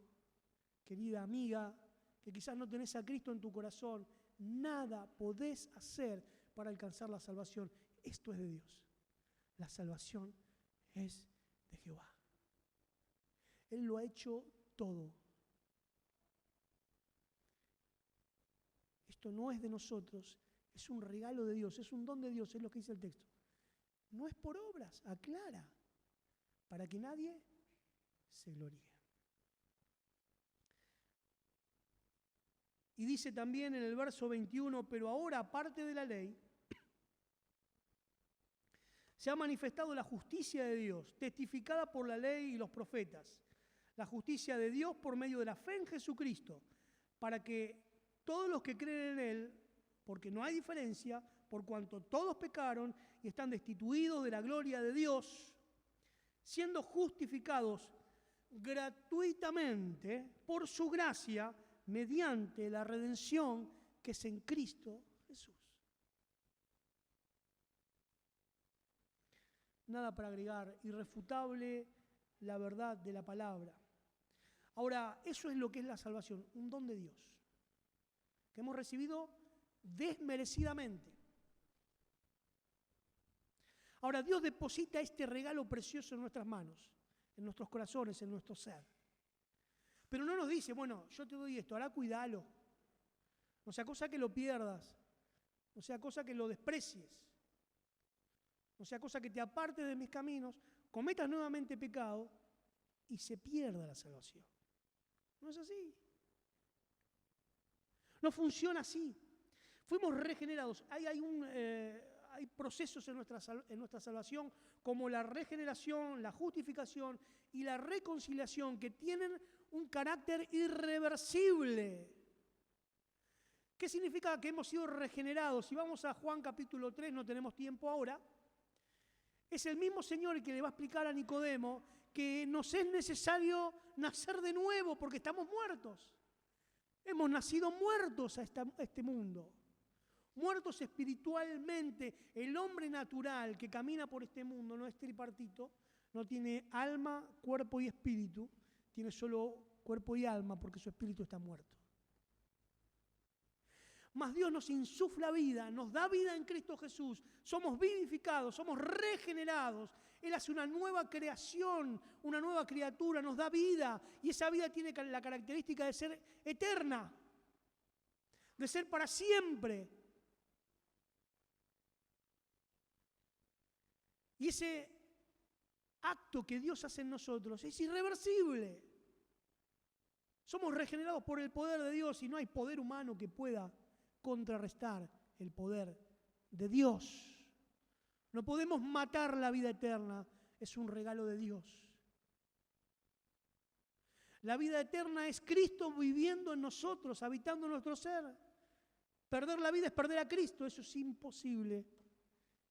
A: querida amiga, que quizás no tenés a Cristo en tu corazón, nada podés hacer para alcanzar la salvación. Esto es de Dios. La salvación es de Jehová. Él lo ha hecho todo. Esto no es de nosotros, es un regalo de Dios, es un don de Dios, es lo que dice el texto. No es por obras, aclara, para que nadie se gloríe. Y dice también en el verso 21, pero ahora, aparte de la ley, se ha manifestado la justicia de Dios, testificada por la ley y los profetas. La justicia de Dios por medio de la fe en Jesucristo, para que todos los que creen en Él, porque no hay diferencia, por cuanto todos pecaron y están destituidos de la gloria de Dios, siendo justificados gratuitamente por su gracia mediante la redención que es en Cristo Jesús. Nada para agregar, irrefutable la verdad de la palabra. Ahora, eso es lo que es la salvación, un don de Dios, que hemos recibido desmerecidamente. Ahora, Dios deposita este regalo precioso en nuestras manos, en nuestros corazones, en nuestro ser. Pero no nos dice, bueno, yo te doy esto, ahora cuídalo. No sea cosa que lo pierdas, no sea cosa que lo desprecies, no sea cosa que te aparte de mis caminos, cometas nuevamente pecado y se pierda la salvación. No es así. No funciona así. Fuimos regenerados. Hay procesos en nuestra salvación como la regeneración, la justificación y la reconciliación que tienen un carácter irreversible. ¿Qué significa que hemos sido regenerados? Si vamos a Juan capítulo 3, no tenemos tiempo ahora, es el mismo Señor el que le va a explicar a Nicodemo que nos es necesario nacer de nuevo porque estamos muertos. Hemos nacido muertos a este mundo, muertos espiritualmente. El hombre natural que camina por este mundo no es tripartito, no tiene alma, cuerpo y espíritu, tiene solo cuerpo y alma porque su espíritu está muerto. Mas Dios nos insufla vida, nos da vida en Cristo Jesús, somos vivificados, somos regenerados. Él hace una nueva creación, una nueva criatura, nos da vida y esa vida tiene la característica de ser eterna, de ser para siempre. Y ese acto que Dios hace en nosotros es irreversible. Somos regenerados por el poder de Dios y no hay poder humano que pueda contrarrestar el poder de Dios. No podemos matar la vida eterna, es un regalo de Dios. La vida eterna es Cristo viviendo en nosotros, habitando en nuestro ser. Perder la vida es perder a Cristo, eso es imposible.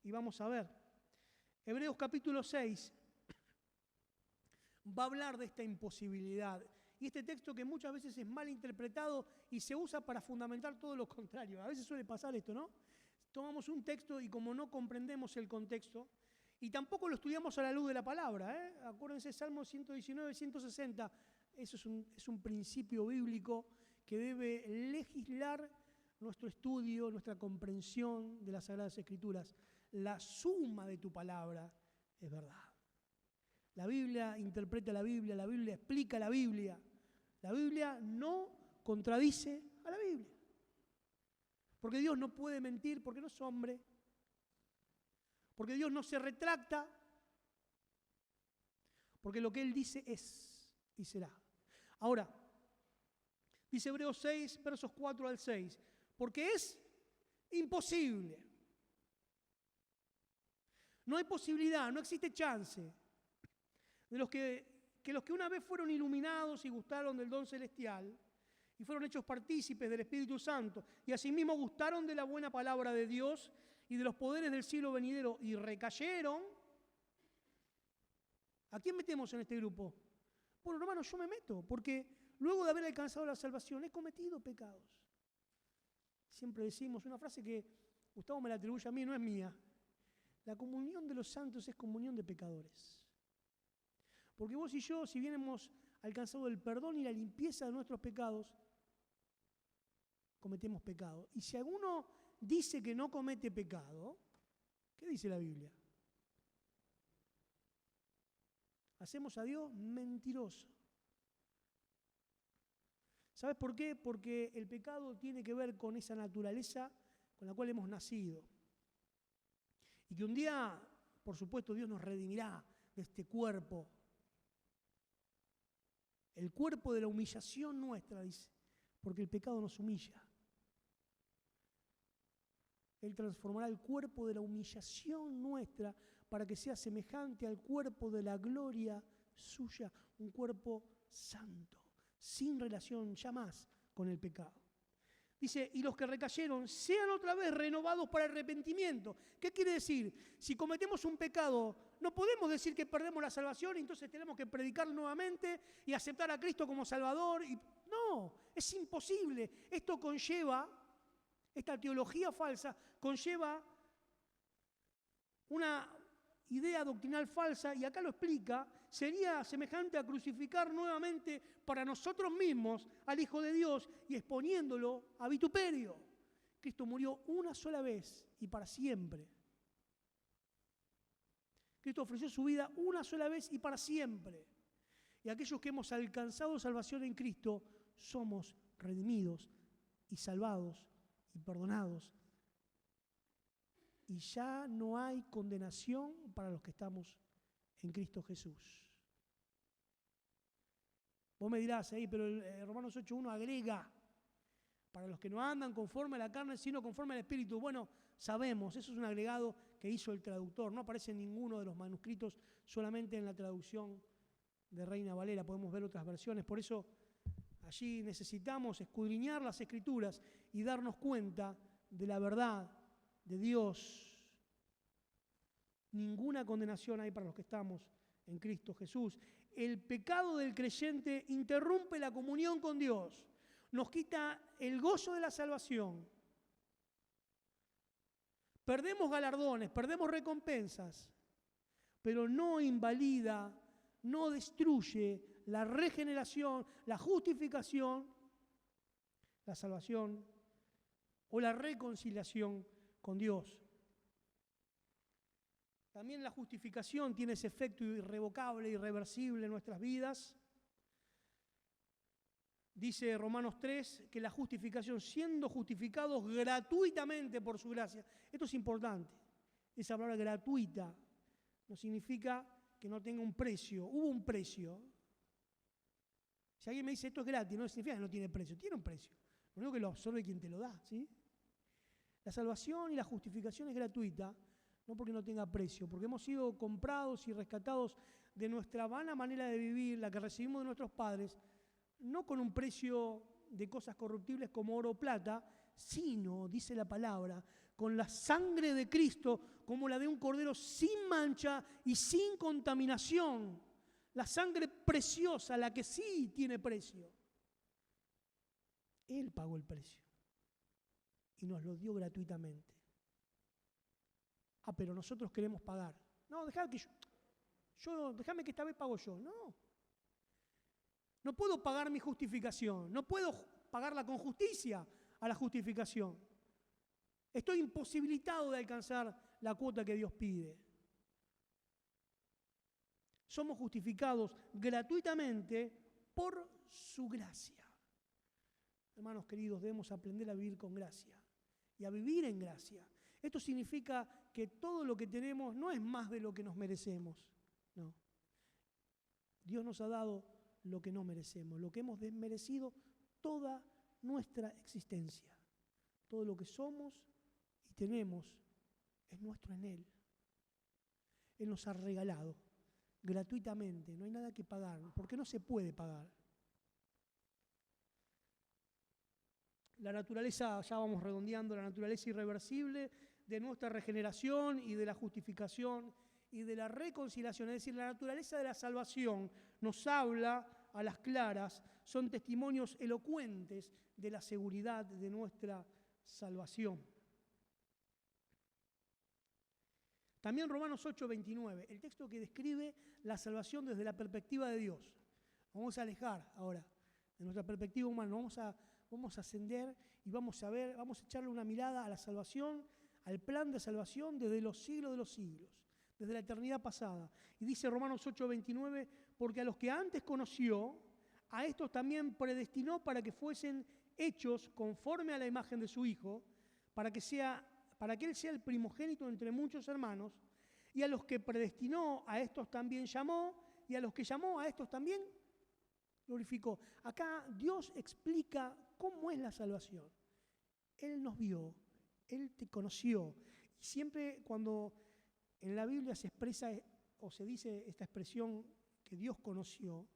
A: Y vamos a ver, Hebreos capítulo 6 va a hablar de esta imposibilidad. Y este texto que muchas veces es mal interpretado y se usa para fundamentar todo lo contrario. A veces suele pasar esto, ¿no? Tomamos un texto y como no comprendemos el contexto, y tampoco lo estudiamos a la luz de la palabra, Acuérdense, Salmo 119, 160, eso es un principio bíblico que debe legislar nuestro estudio, nuestra comprensión de las Sagradas Escrituras. La suma de tu palabra es verdad. La Biblia interpreta la Biblia explica la Biblia. La Biblia no contradice a la Biblia. Porque Dios no puede mentir, porque no es hombre. Porque Dios no se retracta. Porque lo que Él dice es y será. Ahora, dice Hebreos 6, versos 4 al 6. Porque es imposible. No hay posibilidad, no existe chance de los que una vez fueron iluminados y gustaron del don celestial y fueron hechos partícipes del Espíritu Santo y asimismo gustaron de la buena palabra de Dios y de los poderes del siglo venidero y recayeron. ¿A quién metemos en este grupo? Bueno, hermanos, yo me meto porque luego de haber alcanzado la salvación he cometido pecados. Siempre decimos una frase que Gustavo me la atribuye a mí, no es mía. La comunión de los santos es comunión de pecadores. Porque vos y yo, si bien hemos alcanzado el perdón y la limpieza de nuestros pecados, cometemos pecado. Y si alguno dice que no comete pecado, ¿qué dice la Biblia? Hacemos a Dios mentiroso. ¿Sabes por qué? Porque el pecado tiene que ver con esa naturaleza con la cual hemos nacido. Y que un día, por supuesto, Dios nos redimirá de este cuerpo. El cuerpo de la humillación nuestra, dice, porque el pecado nos humilla. Él transformará el cuerpo de la humillación nuestra para que sea semejante al cuerpo de la gloria suya, un cuerpo santo, sin relación ya más con el pecado. Dice, y los que recayeron sean otra vez renovados para arrepentimiento. ¿Qué quiere decir? Si cometemos un pecado, no podemos decir que perdemos la salvación y entonces tenemos que predicar nuevamente y aceptar a Cristo como Salvador. No, es imposible. Esto conlleva, esta teología falsa, conlleva una idea doctrinal falsa, y acá lo explica, sería semejante a crucificar nuevamente para nosotros mismos al Hijo de Dios y exponiéndolo a vituperio. Cristo murió una sola vez y para siempre. Cristo ofreció su vida una sola vez y para siempre. Y aquellos que hemos alcanzado salvación en Cristo somos redimidos y salvados y perdonados. Y ya no hay condenación para los que estamos en Cristo Jesús. Vos me dirás, pero Romanos 8.1 agrega, para los que no andan conforme a la carne, sino conforme al Espíritu. Bueno, sabemos, eso es un agregado que hizo el traductor. No aparece en ninguno de los manuscritos, solamente en la traducción de Reina Valera. Podemos ver otras versiones. Por eso allí necesitamos escudriñar las Escrituras y darnos cuenta de la verdad de Dios. Ninguna condenación hay para los que estamos en Cristo Jesús. El pecado del creyente interrumpe la comunión con Dios, nos quita el gozo de la salvación. Perdemos galardones, perdemos recompensas, pero no invalida, no destruye la regeneración, la justificación, la salvación o la reconciliación con Dios. También la justificación tiene ese efecto irrevocable, irreversible en nuestras vidas. Dice Romanos 3 que la justificación, siendo justificados gratuitamente por su gracia. Esto es importante. Esa palabra gratuita no significa que no tenga un precio. Hubo un precio. Si alguien me dice esto es gratis, no significa que no tiene precio. Tiene un precio. Lo único que lo absorbe quien te lo da, ¿sí? La salvación y la justificación es gratuita, no porque no tenga precio, porque hemos sido comprados y rescatados de nuestra vana manera de vivir, la que recibimos de nuestros padres, no con un precio de cosas corruptibles como oro o plata, sino, dice la palabra, con la sangre de Cristo, como la de un cordero sin mancha y sin contaminación. La sangre preciosa, la que sí tiene precio. Él pagó el precio y nos lo dio gratuitamente. Pero nosotros queremos pagar. No, déjame que esta vez pago yo. No puedo pagar mi justificación. No puedo pagarla con justicia a la justificación. Estoy imposibilitado de alcanzar la cuota que Dios pide. Somos justificados gratuitamente por su gracia. Hermanos queridos, debemos aprender a vivir con gracia y a vivir en gracia. Esto significa que todo lo que tenemos no es más de lo que nos merecemos. No. Dios nos ha dado lo que no merecemos, lo que hemos desmerecido toda nuestra existencia. Todo lo que somos y tenemos es nuestro en Él. Él nos ha regalado gratuitamente, no hay nada que pagar, porque no se puede pagar. La naturaleza, ya vamos redondeando, la naturaleza irreversible de nuestra regeneración y de la justificación y de la reconciliación, es decir, la naturaleza de la salvación nos habla a las claras, son testimonios elocuentes de la seguridad de nuestra salvación. También Romanos 8:29, el texto que describe la salvación desde la perspectiva de Dios. Vamos a alejar ahora de nuestra perspectiva humana, vamos a ascender y vamos a ver, vamos a echarle una mirada a la salvación, al plan de salvación desde los siglos de los siglos, desde la eternidad pasada. Y dice Romanos 8:29, porque a los que antes conoció, a estos también predestinó para que fuesen hechos conforme a la imagen de su Hijo, para que Él sea el primogénito entre muchos hermanos, y a los que predestinó, a estos también llamó, y a los que llamó, a estos también glorificó. Acá Dios explica cómo es la salvación. Él nos vio, Él te conoció. Y siempre cuando en la Biblia se expresa o se dice esta expresión que Dios conoció,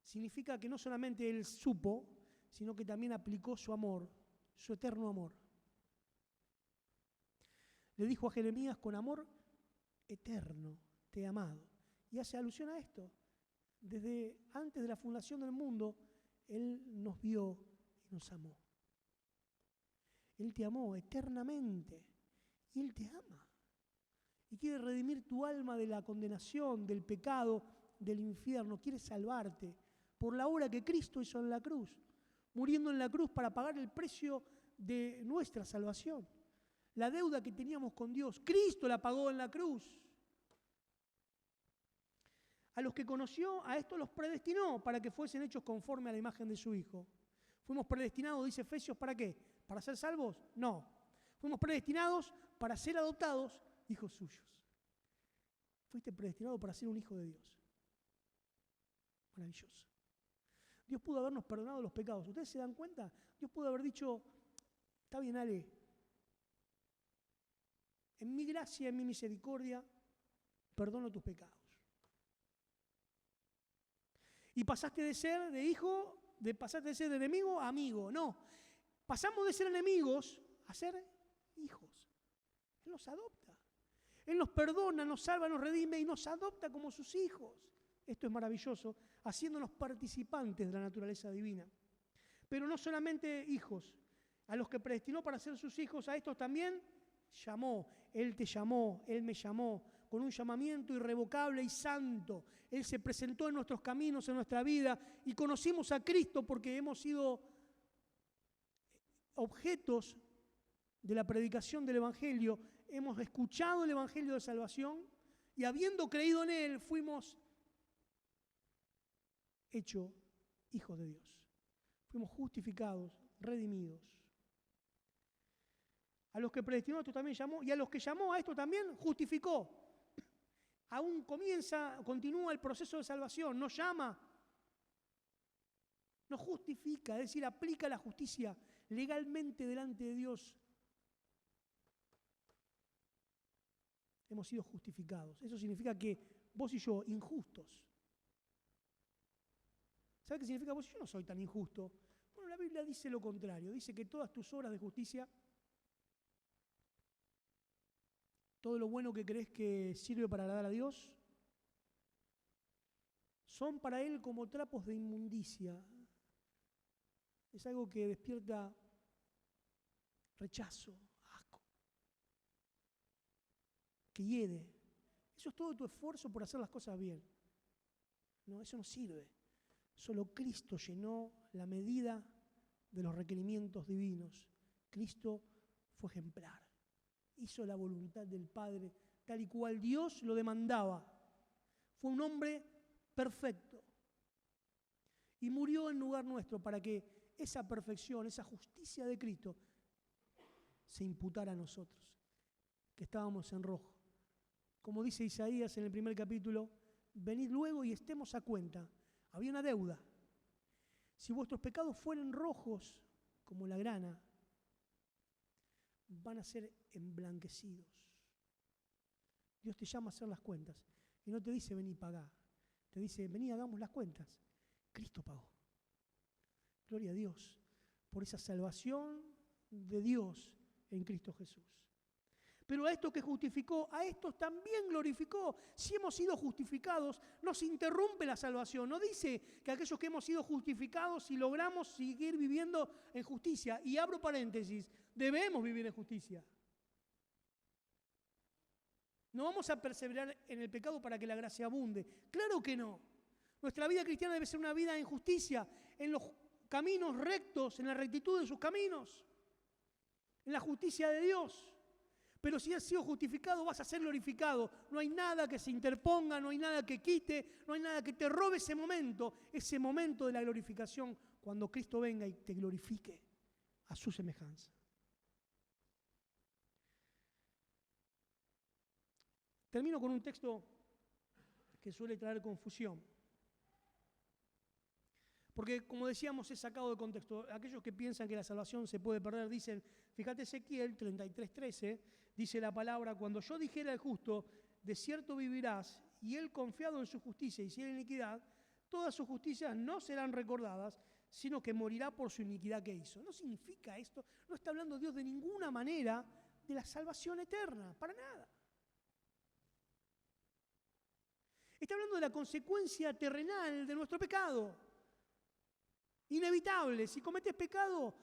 A: significa que no solamente Él supo, sino que también aplicó su amor, su eterno amor. Le dijo a Jeremías: con amor eterno te he amado. Y hace alusión a esto. Desde antes de la fundación del mundo, Él nos vio y nos amó. Él te amó eternamente y Él te ama. Y quiere redimir tu alma de la condenación, del pecado, del infierno. Quiere salvarte por la obra que Cristo hizo en la cruz, muriendo en la cruz para pagar el precio de nuestra salvación. La deuda que teníamos con Dios, Cristo la pagó en la cruz. A los que conoció, a estos los predestinó para que fuesen hechos conforme a la imagen de su Hijo. Fuimos predestinados, dice Efesios, ¿para qué? ¿Para ser salvos? No. Fuimos predestinados para ser adoptados hijos suyos. Fuiste predestinado para ser un hijo de Dios. Maravilloso. Dios pudo habernos perdonado los pecados. ¿Ustedes se dan cuenta? Dios pudo haber dicho: está bien, Ale, en mi gracia, en mi misericordia, perdono tus pecados. Y pasaste de ser de hijo, pasaste de ser de enemigo a amigo. No, pasamos de ser enemigos a ser hijos. Él nos adopta. Él nos perdona, nos salva, nos redime y nos adopta como sus hijos. Esto es maravilloso, haciéndonos participantes de la naturaleza divina. Pero no solamente hijos. A los que predestinó para ser sus hijos, a estos también llamó. Él te llamó, Él me llamó, con un llamamiento irrevocable y santo. Él se presentó en nuestros caminos, en nuestra vida, y conocimos a Cristo porque hemos sido objetos de la predicación del Evangelio. Hemos escuchado el Evangelio de salvación y habiendo creído en Él, fuimos hechos hijos de Dios. Fuimos justificados, redimidos. A los que predestinó, a estos también llamó, y a los que llamó, a estos también justificó. Aún continúa el proceso de salvación, nos llama, nos justifica, es decir, aplica la justicia legalmente delante de Dios. Hemos sido justificados. Eso significa que vos y yo, injustos. ¿Sabes qué significa vos y yo? No soy tan injusto. Bueno, la Biblia dice lo contrario. Dice que todas tus obras de justicia, todo lo bueno que crees que sirve para agradar a Dios, son para Él como trapos de inmundicia. Es algo que despierta rechazo, asco, que hiede. Eso es todo tu esfuerzo por hacer las cosas bien. No, eso no sirve. Solo Cristo llenó la medida de los requerimientos divinos. Cristo fue ejemplar. Hizo la voluntad del Padre tal y cual Dios lo demandaba. Fue un hombre perfecto. Y murió en lugar nuestro para que esa perfección, esa justicia de Cristo se imputara a nosotros, que estábamos en rojo. Como dice Isaías en el primer capítulo: venid luego y estemos a cuenta. Había una deuda. Si vuestros pecados fueren rojos como la grana, van a ser emblanquecidos. Dios te llama a hacer las cuentas y no te dice vení y pagá. Te dice vení, hagamos las cuentas. Cristo pagó. Gloria a Dios por esa salvación de Dios en Cristo Jesús. Pero a estos que justificó, a estos también glorificó. Si hemos sido justificados, no se interrumpe la salvación. No dice que aquellos que hemos sido justificados y logramos seguir viviendo en justicia. Y abro paréntesis, debemos vivir en justicia. No vamos a perseverar en el pecado para que la gracia abunde. Claro que no. Nuestra vida cristiana debe ser una vida en justicia, en los caminos rectos, en la rectitud de sus caminos, en la justicia de Dios. Pero si has sido justificado, vas a ser glorificado. No hay nada que se interponga, no hay nada que quite, no hay nada que te robe ese momento de la glorificación, cuando Cristo venga y te glorifique a su semejanza. Termino con un texto que suele traer confusión. Porque, como decíamos, es sacado de contexto. Aquellos que piensan que la salvación se puede perder dicen, fíjate Ezequiel 33:13, dice la palabra: cuando yo dijera al justo, de cierto vivirás, y él confiado en su justicia y si en iniquidad, todas sus justicias no serán recordadas, sino que morirá por su iniquidad que hizo. No significa esto, no está hablando Dios de ninguna manera de la salvación eterna, para nada. Está hablando de la consecuencia terrenal de nuestro pecado. Inevitable, si cometes pecado,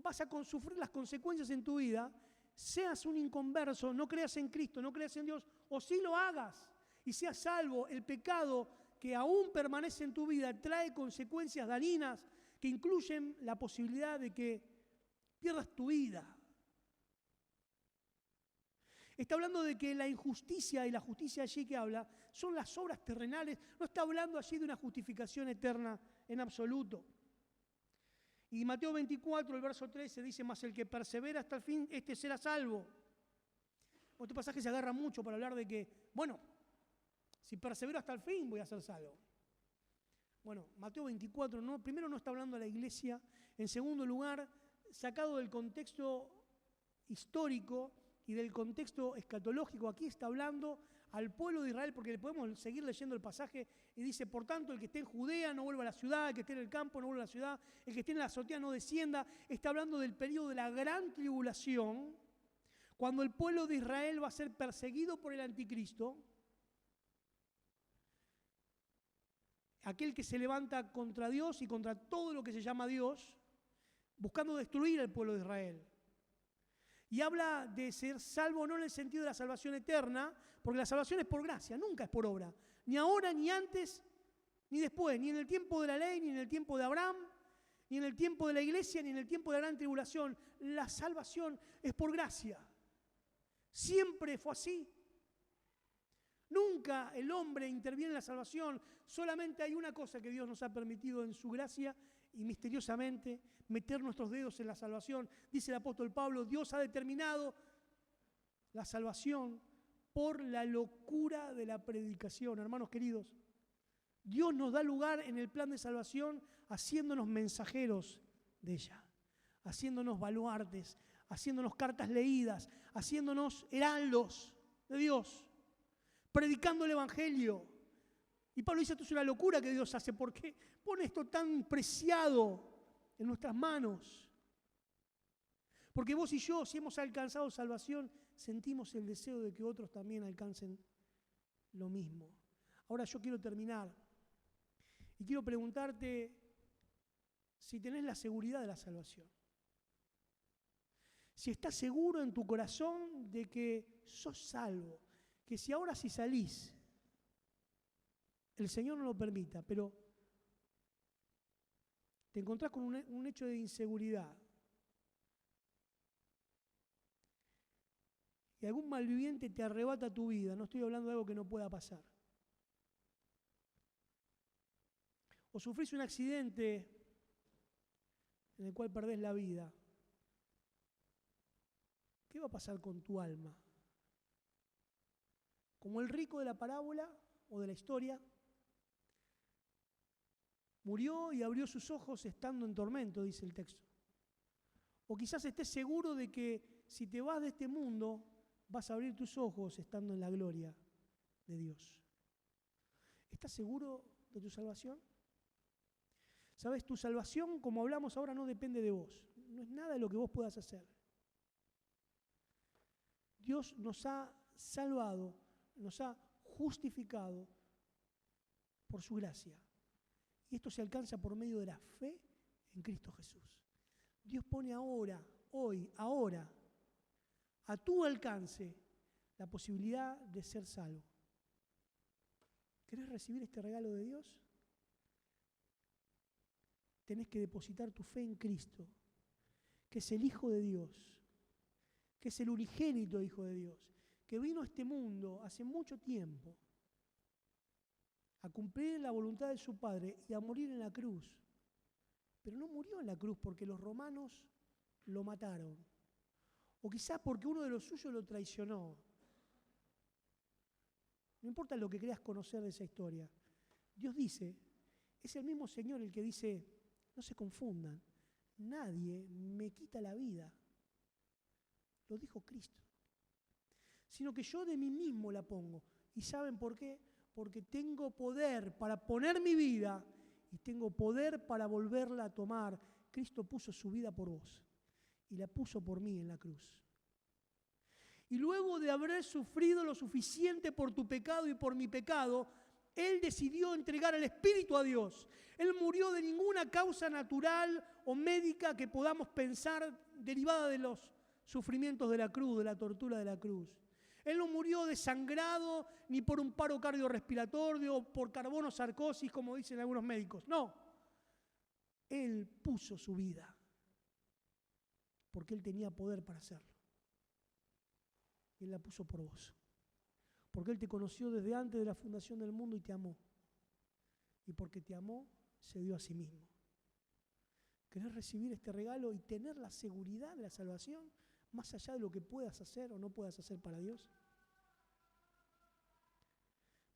A: vas a sufrir las consecuencias en tu vida, seas un inconverso, no creas en Cristo, no creas en Dios, o si lo hagas y seas salvo, el pecado que aún permanece en tu vida trae consecuencias dañinas que incluyen la posibilidad de que pierdas tu vida. Está hablando de que la injusticia y la justicia allí que habla son las obras terrenales, no está hablando allí de una justificación eterna en absoluto. Y Mateo 24, el verso 13 dice, mas el que persevera hasta el fin, este será salvo. Este pasaje se agarra mucho para hablar de que, bueno, si persevero hasta el fin voy a ser salvo. Bueno, Mateo 24, primero no está hablando a la iglesia, en segundo lugar, sacado del contexto histórico y del contexto escatológico, aquí está hablando al pueblo de Israel, porque podemos seguir leyendo el pasaje y dice, por tanto, el que esté en Judea no vuelva a la ciudad, el que esté en el campo no vuelva a la ciudad, el que esté en la azotea no descienda. Está hablando del periodo de la gran tribulación, cuando el pueblo de Israel va a ser perseguido por el anticristo, aquel que se levanta contra Dios y contra todo lo que se llama Dios, buscando destruir al pueblo de Israel. Y habla de ser salvo no en el sentido de la salvación eterna, porque la salvación es por gracia, nunca es por obra. Ni ahora, ni antes, ni después, ni en el tiempo de la ley, ni en el tiempo de Abraham, ni en el tiempo de la iglesia, ni en el tiempo de la gran tribulación. La salvación es por gracia. Siempre fue así. Nunca el hombre interviene en la salvación. Solamente hay una cosa que Dios nos ha permitido en su gracia y misteriosamente meter nuestros dedos en la salvación. Dice el apóstol Pablo, Dios ha determinado la salvación por la locura de la predicación. Hermanos queridos, Dios nos da lugar en el plan de salvación haciéndonos mensajeros de ella, haciéndonos baluartes, haciéndonos cartas leídas, haciéndonos heraldos de Dios, predicando el Evangelio. Y Pablo dice, esto es una locura que Dios hace. ¿Por qué pone esto tan preciado en nuestras manos? Porque vos y yo, si hemos alcanzado salvación, sentimos el deseo de que otros también alcancen lo mismo. Ahora yo quiero terminar y quiero preguntarte si tenés la seguridad de la salvación. Si estás seguro en tu corazón de que sos salvo, que si ahora si salís, el Señor no lo permita, pero te encontrás con un hecho de inseguridad. Y algún malviviente te arrebata tu vida. No estoy hablando de algo que no pueda pasar. O sufrís un accidente en el cual perdés la vida. ¿Qué va a pasar con tu alma? Como el rico de la parábola o de la historia, murió y abrió sus ojos estando en tormento, dice el texto. O quizás estés seguro de que si te vas de este mundo, vas a abrir tus ojos estando en la gloria de Dios. ¿Estás seguro de tu salvación? ¿Sabes? Tu salvación, como hablamos ahora, no depende de vos. No es nada de lo que vos puedas hacer. Dios nos ha salvado, nos ha justificado por su gracia. Y esto se alcanza por medio de la fe en Cristo Jesús. Dios pone ahora, hoy, ahora, a tu alcance la posibilidad de ser salvo. ¿Querés recibir este regalo de Dios? Tenés que depositar tu fe en Cristo, que es el Hijo de Dios, que es el unigénito Hijo de Dios, que vino a este mundo hace mucho tiempo a cumplir la voluntad de su Padre y a morir en la cruz. Pero no murió en la cruz porque los romanos lo mataron. O quizás porque uno de los suyos lo traicionó. No importa lo que creas conocer de esa historia. Dios dice, es el mismo Señor el que dice, no se confundan, nadie me quita la vida. Lo dijo Cristo. Sino que yo de mí mismo la pongo. ¿Y saben por qué? porque tengo poder para poner mi vida y tengo poder para volverla a tomar. Cristo puso su vida por vos y la puso por mí en la cruz. Y luego de haber sufrido lo suficiente por tu pecado y por mi pecado, Él decidió entregar el Espíritu a Dios. Él murió de ninguna causa natural o médica que podamos pensar derivada de los sufrimientos de la cruz, de la tortura de la cruz. Él no murió desangrado ni por un paro cardiorrespiratorio o por carbonosarcosis, como dicen algunos médicos. No. Él puso su vida porque Él tenía poder para hacerlo. Y Él la puso por vos. Porque Él te conoció desde antes de la fundación del mundo y te amó. Y porque te amó, se dio a sí mismo. ¿Querés recibir este regalo y tener la seguridad de la salvación más allá de lo que puedas hacer o no puedas hacer para Dios?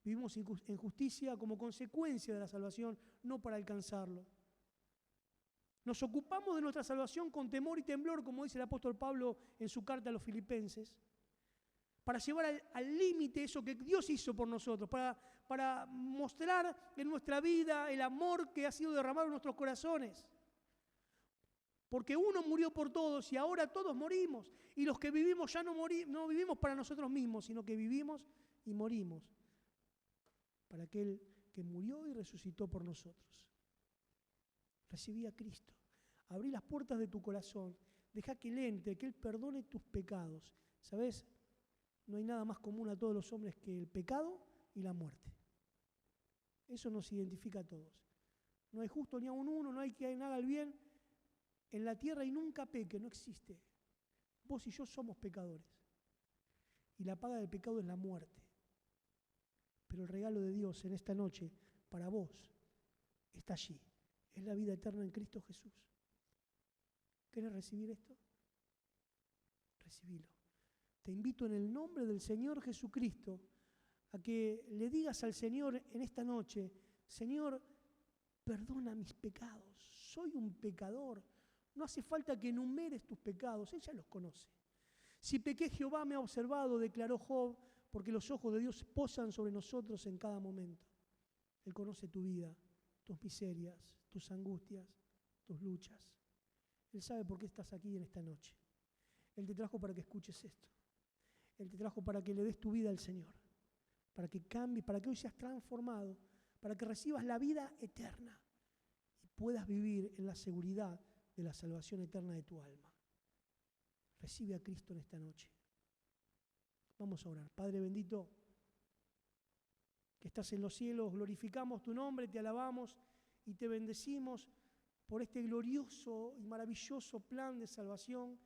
A: Vivimos en justicia como consecuencia de la salvación, no para alcanzarlo. Nos ocupamos de nuestra salvación con temor y temblor, como dice el apóstol Pablo en su carta a los Filipenses, para llevar al límite eso que Dios hizo por nosotros, para mostrar en nuestra vida el amor que ha sido derramado en nuestros corazones. Porque uno murió por todos y ahora todos morimos. Y los que vivimos ya no vivimos para nosotros mismos, sino que vivimos y morimos para aquel que murió y resucitó por nosotros. Recibí a Cristo. Abrí las puertas de tu corazón. Deja que Él entre, que Él perdone tus pecados. ¿Sabes? No hay nada más común a todos los hombres que el pecado y la muerte. Eso nos identifica a todos. No hay justo ni a uno, no hay quien haga el bien en la tierra y nunca peque, no existe. Vos y yo somos pecadores. Y la paga del pecado es la muerte. Pero el regalo de Dios en esta noche para vos está allí. Es la vida eterna en Cristo Jesús. ¿Querés recibir esto? Recibilo. Te invito en el nombre del Señor Jesucristo a que le digas al Señor en esta noche: Señor, perdona mis pecados. Soy un pecador. No hace falta que enumeres tus pecados. Él ya los conoce. Si pequé, Jehová me ha observado, declaró Job, porque los ojos de Dios posan sobre nosotros en cada momento. Él conoce tu vida, tus miserias, tus angustias, tus luchas. Él sabe por qué estás aquí en esta noche. Él te trajo para que escuches esto. Él te trajo para que le des tu vida al Señor, para que cambies, para que hoy seas transformado, para que recibas la vida eterna y puedas vivir en la seguridad de la salvación eterna de tu alma. Recibe a Cristo en esta noche. Vamos a orar. Padre bendito, que estás en los cielos, glorificamos tu nombre, te alabamos y te bendecimos por este glorioso y maravilloso plan de salvación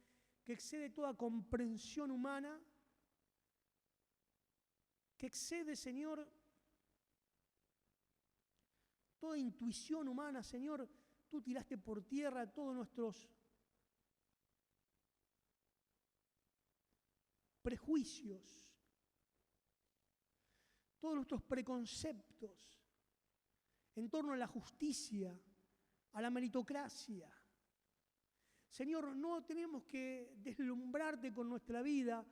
A: que excede toda comprensión humana, que excede, Señor, toda intuición humana. Señor, tú tiraste por tierra todos nuestros prejuicios, todos nuestros preconceptos en torno a la justicia, a la meritocracia. Señor, no tenemos que deslumbrarte con nuestra vida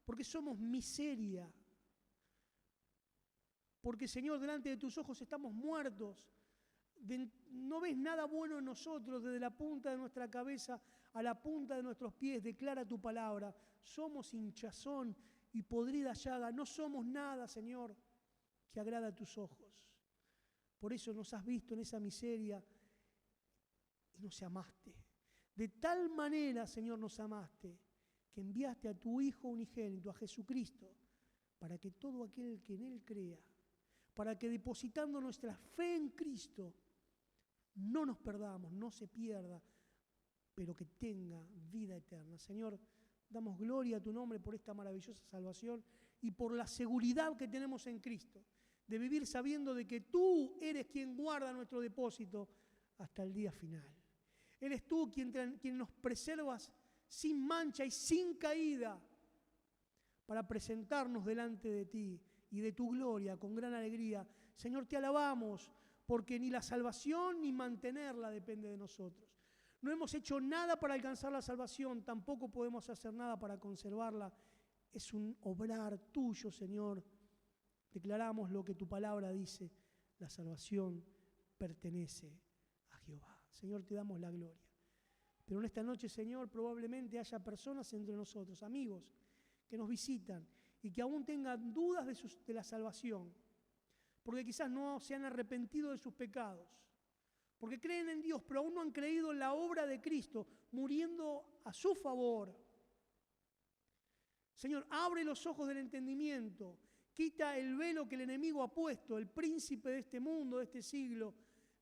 A: porque somos miseria. Porque, Señor, delante de tus ojos estamos muertos. No ves nada bueno en nosotros, desde la punta de nuestra cabeza a la punta de nuestros pies. Declara tu palabra. Somos hinchazón y podrida llaga. No somos nada, Señor, que agrada a tus ojos. Por eso nos has visto en esa miseria y nos amaste. De tal manera, Señor, nos amaste, que enviaste a tu Hijo unigénito, a Jesucristo, para que todo aquel que en Él crea, para que depositando nuestra fe en Cristo, no nos perdamos, no se pierda, pero que tenga vida eterna. Señor, damos gloria a tu nombre por esta maravillosa salvación y por la seguridad que tenemos en Cristo, de vivir sabiendo de que tú eres quien guarda nuestro depósito hasta el día final. Eres tú quien nos preservas sin mancha y sin caída para presentarnos delante de ti y de tu gloria con gran alegría. Señor, te alabamos porque ni la salvación ni mantenerla depende de nosotros. No hemos hecho nada para alcanzar la salvación, tampoco podemos hacer nada para conservarla. Es un obrar tuyo, Señor, declaramos lo que tu palabra dice: la salvación pertenece a Jehová. Señor, te damos la gloria. Pero en esta noche, Señor, probablemente haya personas entre nosotros, amigos, que nos visitan y que aún tengan dudas de la salvación, porque quizás no se han arrepentido de sus pecados, porque creen en Dios, pero aún no han creído en la obra de Cristo, muriendo a su favor. Señor, abre los ojos del entendimiento, quita el velo que el enemigo ha puesto, el príncipe de este mundo, de este siglo,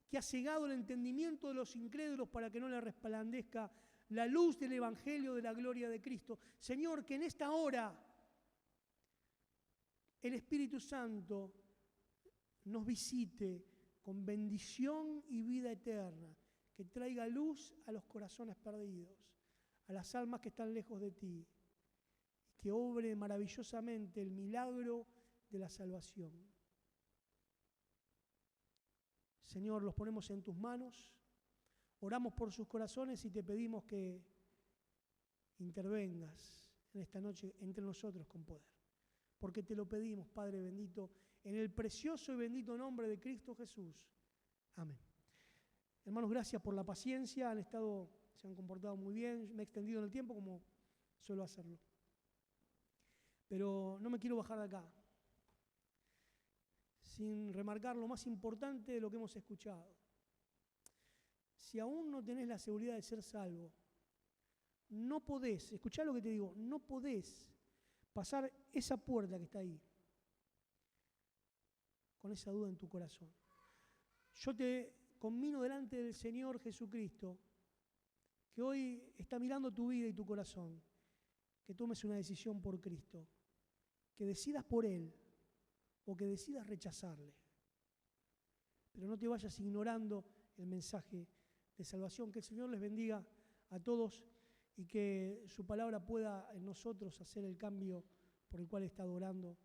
A: que ha cegado el entendimiento de los incrédulos para que no le resplandezca la luz del Evangelio de la gloria de Cristo. Señor, que en esta hora el Espíritu Santo nos visite con bendición y vida eterna, que traiga luz a los corazones perdidos, a las almas que están lejos de ti, y que obre maravillosamente el milagro de la salvación. Señor, los ponemos en tus manos, oramos por sus corazones y te pedimos que intervengas en esta noche entre nosotros con poder. Porque te lo pedimos, Padre bendito, en el precioso y bendito nombre de Cristo Jesús. Amén. Hermanos, gracias por la paciencia, se han comportado muy bien, me he extendido en el tiempo como suelo hacerlo. Pero no me quiero bajar de acá sin remarcar lo más importante de lo que hemos escuchado. Si aún no tenés la seguridad de ser salvo, no podés, escuchá lo que te digo, no podés pasar esa puerta que está ahí con esa duda en tu corazón. Yo te conmino delante del Señor Jesucristo, que hoy está mirando tu vida y tu corazón, que tomes una decisión por Cristo, que decidas por Él o que decidas rechazarle. Pero no te vayas ignorando el mensaje de salvación. Que el Señor les bendiga a todos y que su palabra pueda en nosotros hacer el cambio por el cual está orando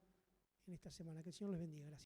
A: en esta semana. Que el Señor les bendiga. Gracias.